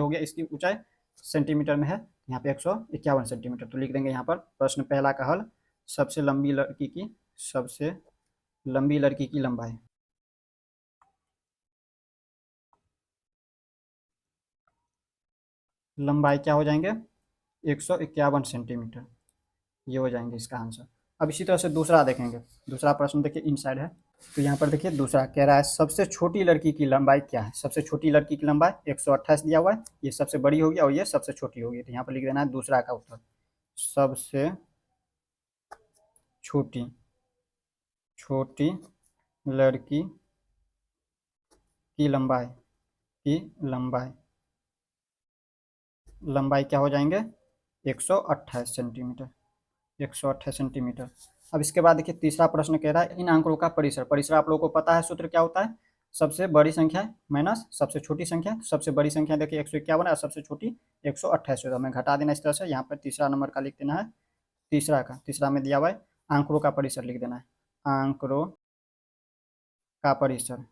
गया इसकी ऊंचाई सेंटीमीटर में है, यहाँ पे 151 सेंटीमीटर। तो लिख देंगे यहाँ पर प्रश्न पहला का हल, सबसे लंबी लड़की की लंबाई क्या हो जाएंगे 151 सेंटीमीटर, ये हो जाएंगे इसका आंसर। अब इसी तरह से दूसरा देखेंगे। दूसरा प्रश्न देखिए इनसाइड है, तो यहाँ पर देखिए दूसरा कह रहा है सबसे छोटी लड़की की लंबाई क्या है। सबसे छोटी लड़की की लंबाई 128 दिया हुआ है, ये सबसे बड़ी होगी और ये सबसे छोटी होगी। तो यहाँ पर लिख देना है दूसरा का उत्तर, सबसे छोटी छोटी लड़की की लंबाई लंबाई क्या हो जाएंगे 128 सेंटीमीटर, 128 सेंटीमीटर। अब इसके बाद देखिए तीसरा प्रश्न कह रहा है इन आंकड़ों का परिसर। परिसर आप लोगों को पता है सूत्र क्या होता है, सबसे बड़ी संख्या माइनस सबसे छोटी संख्या। सबसे बड़ी संख्या देखिए 151 है और सबसे छोटी 128 है, हमें घटा देना इस तरह से। यहाँ पर तीसरा नंबर का लिख देना है, तीसरा में दिया हुआ है आंकड़ों का परिसर लिख देना है, आंकड़ों का परिसर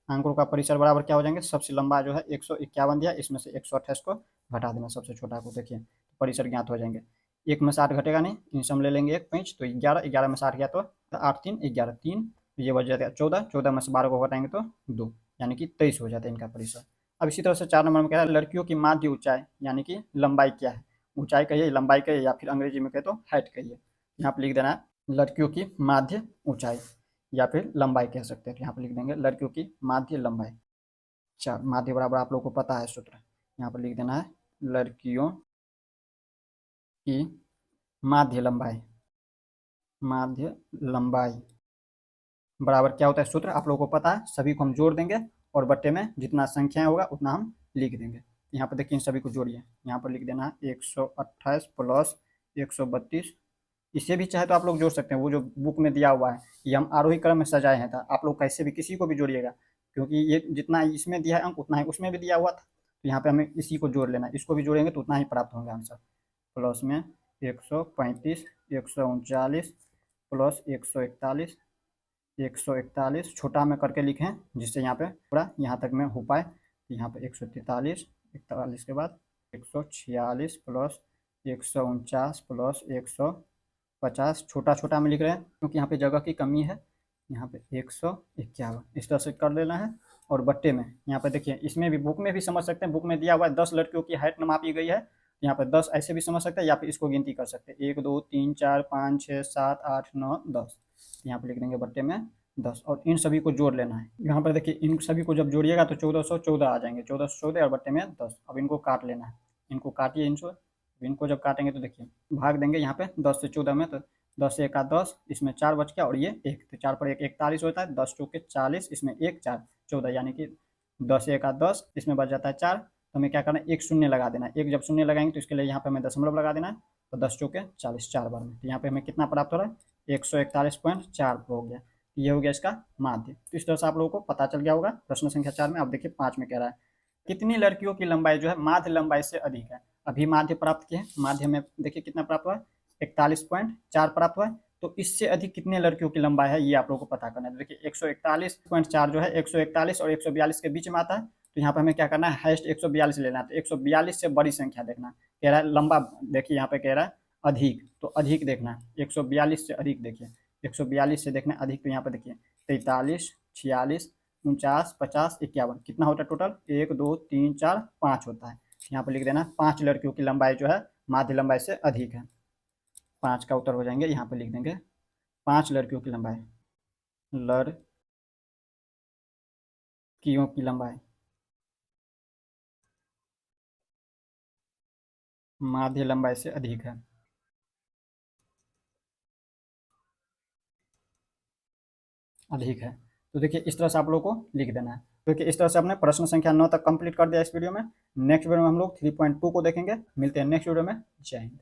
आंकड़ों का परिसर बराबर क्या हो जाएंगे, सबसे लंबा जो है 151 दिया, इसमें से 128 को घटा देना सबसे छोटा को। देखिए परिसर ज्ञात हो जाएंगे, एक में 60 घटेगा नहीं, इनसे हम ले लेंगे एक 5, तो 11, 11 में 60 गया तो 8 3 11, 3 ये बच जाता है 14, 14 में से 12 को घटाएंगे तो 2, यानी कि 23 हो जाता है इनका परिसर। अब इसी तरह से 4 नंबर में कह रहा है लड़कियों की माध्य ऊंचाई यानी कि लंबाई क्या है। ऊंचाई कहिए, लंबाई कहिए, या फिर अंग्रेजी में कहे तो हाइट कहिए। यहाँ पर लिख देना है लड़कियों की माध्य ऊंचाई या फिर लंबाई कह सकते हैं। तो यहाँ पर लिख देंगे लड़कियों की माध्य लंबाई। चार माध्य बराबर आप लोगों को पता है सूत्र, यहाँ पर लिख देना है लड़कियों की माध्य लंबाई बराबर क्या होता है सूत्र आप लोगों को पता है। सभी को हम जोड़ देंगे और बट्टे में जितना संख्याएं होगा उतना हम लिख देंगे। यहाँ पर देखिए इन सभी को जोड़िए, यहाँ पर लिख देना है 128 प्लस 132। इसे भी चाहे तो आप लोग जोड़ सकते हैं, वो जो बुक में दिया हुआ है ये हम आरोही क्रम में सजाए हैं। था आप लोग कैसे भी किसी को भी जोड़िएगा, क्योंकि ये जितना इसमें दिया है अंक उतना ही उसमें भी दिया हुआ था। तो यहाँ पे हमें इसी को जोड़ लेना है, इसको भी जोड़ेंगे तो उतना ही प्राप्त होंगे आंसर। प्लस में 135, 139 प्लस 141, 141 छोटा में करके लिखें जिससे यहाँ पे पूरा यहाँ तक में हो पाए। यहाँ पे 143, 41 के बाद 146 प्लस 149 प्लस 150 छोटा छोटा में लिख रहे हैं क्योंकि यहाँ पे जगह की कमी है। यहाँ पे 151 इस तरह से कर लेना है। और बट्टे में यहाँ पे देखिए, इसमें भी बुक में भी समझ सकते हैं, बुक में दिया हुआ है 10 लड़कियों की हाइट मापी गई है, तो यहाँ पे 10 ऐसे भी समझ सकते हैं, या फिर इसको गिनती कर सकते हैं 1 2 3 4 5 6 7 8 9 10। यहाँ पे लिख देंगे बट्टे में 10, और इन सभी को जोड़ लेना है। यहाँ पर देखिए, इन सभी को जब जोड़िएगा तो 1414 आ जाएंगे, 1414 और बट्टे में 10। अब इनको काट लेना है, इनको काटिए इनको जब काटेंगे तो देखिए भाग देंगे यहाँ पे 10 से 14 में, तो 10 से 1 10, इसमें 4 बच गया और ये 1, तो 4 पर 1 41 होता है, 10 चौके 40, इसमें 1 4 14, यानी कि 10 से 1 10, इसमें बच जाता है 4। तो हमें क्या करना है, एक शून्य लगा देना है। एक जब शून्य लगाएंगे तो इसके लिए यहाँ पे हमें दशमलव लगा देना है, तो 10 चौके 40 4 बार में, तो यहाँ पे हमें कितना प्राप्त हो रहा है 141.4 हो गया। ये हो गया इसका माध्य। तो इस तरह से आप लोगों को पता चल गया होगा प्रश्न संख्या 4 में। अब देखिए 5 में कह रहा है कितनी लड़कियों की लंबाई जो है माध्य लंबाई से अधिक है। अभी माध्य प्राप्त किए, माध्य में देखिए कितना प्राप्त हुआ है 41.4 प्राप्त हुआ है, तो इससे अधिक कितने लड़कियों की लंबाई है ये आप लोगों को पता करना है। देखिए 141.4 जो है 141 और 142 के बीच में आता है, तो यहाँ पर हमें क्या करना है हाईएस्ट 142 लेना है, तो 142 से बड़ी संख्या देखना कह रहा है। लंबा देखिए यहाँ पे कह रहा है अधिक, तो अधिक देखना है 142 से अधिक, देखिए 142 से देखना है अधिक, तो यहाँ पर देखिए 43 46 49 50 51 कितना होता है टोटल 1 2 3 4 5 होता है। यहाँ पर लिख देना 5 लड़कियों की लंबाई जो है माध्य लंबाई से अधिक है। 5 का उत्तर हो जाएंगे, यहाँ पर लिख देंगे 5 लड़कियों की लंबाई, लड़कियों की लंबाई माध्य लंबाई से अधिक है। अधिक है, तो देखिए इस तरह से आप लोगों को लिख देना है। देखिए इस तरह से आपने प्रश्न संख्या 9 तक कंप्लीट कर दिया इस वीडियो में। नेक्स्ट वीडियो में हम लोग 3.2 को देखेंगे। मिलते हैं नेक्स्ट वीडियो में। जय हिंद।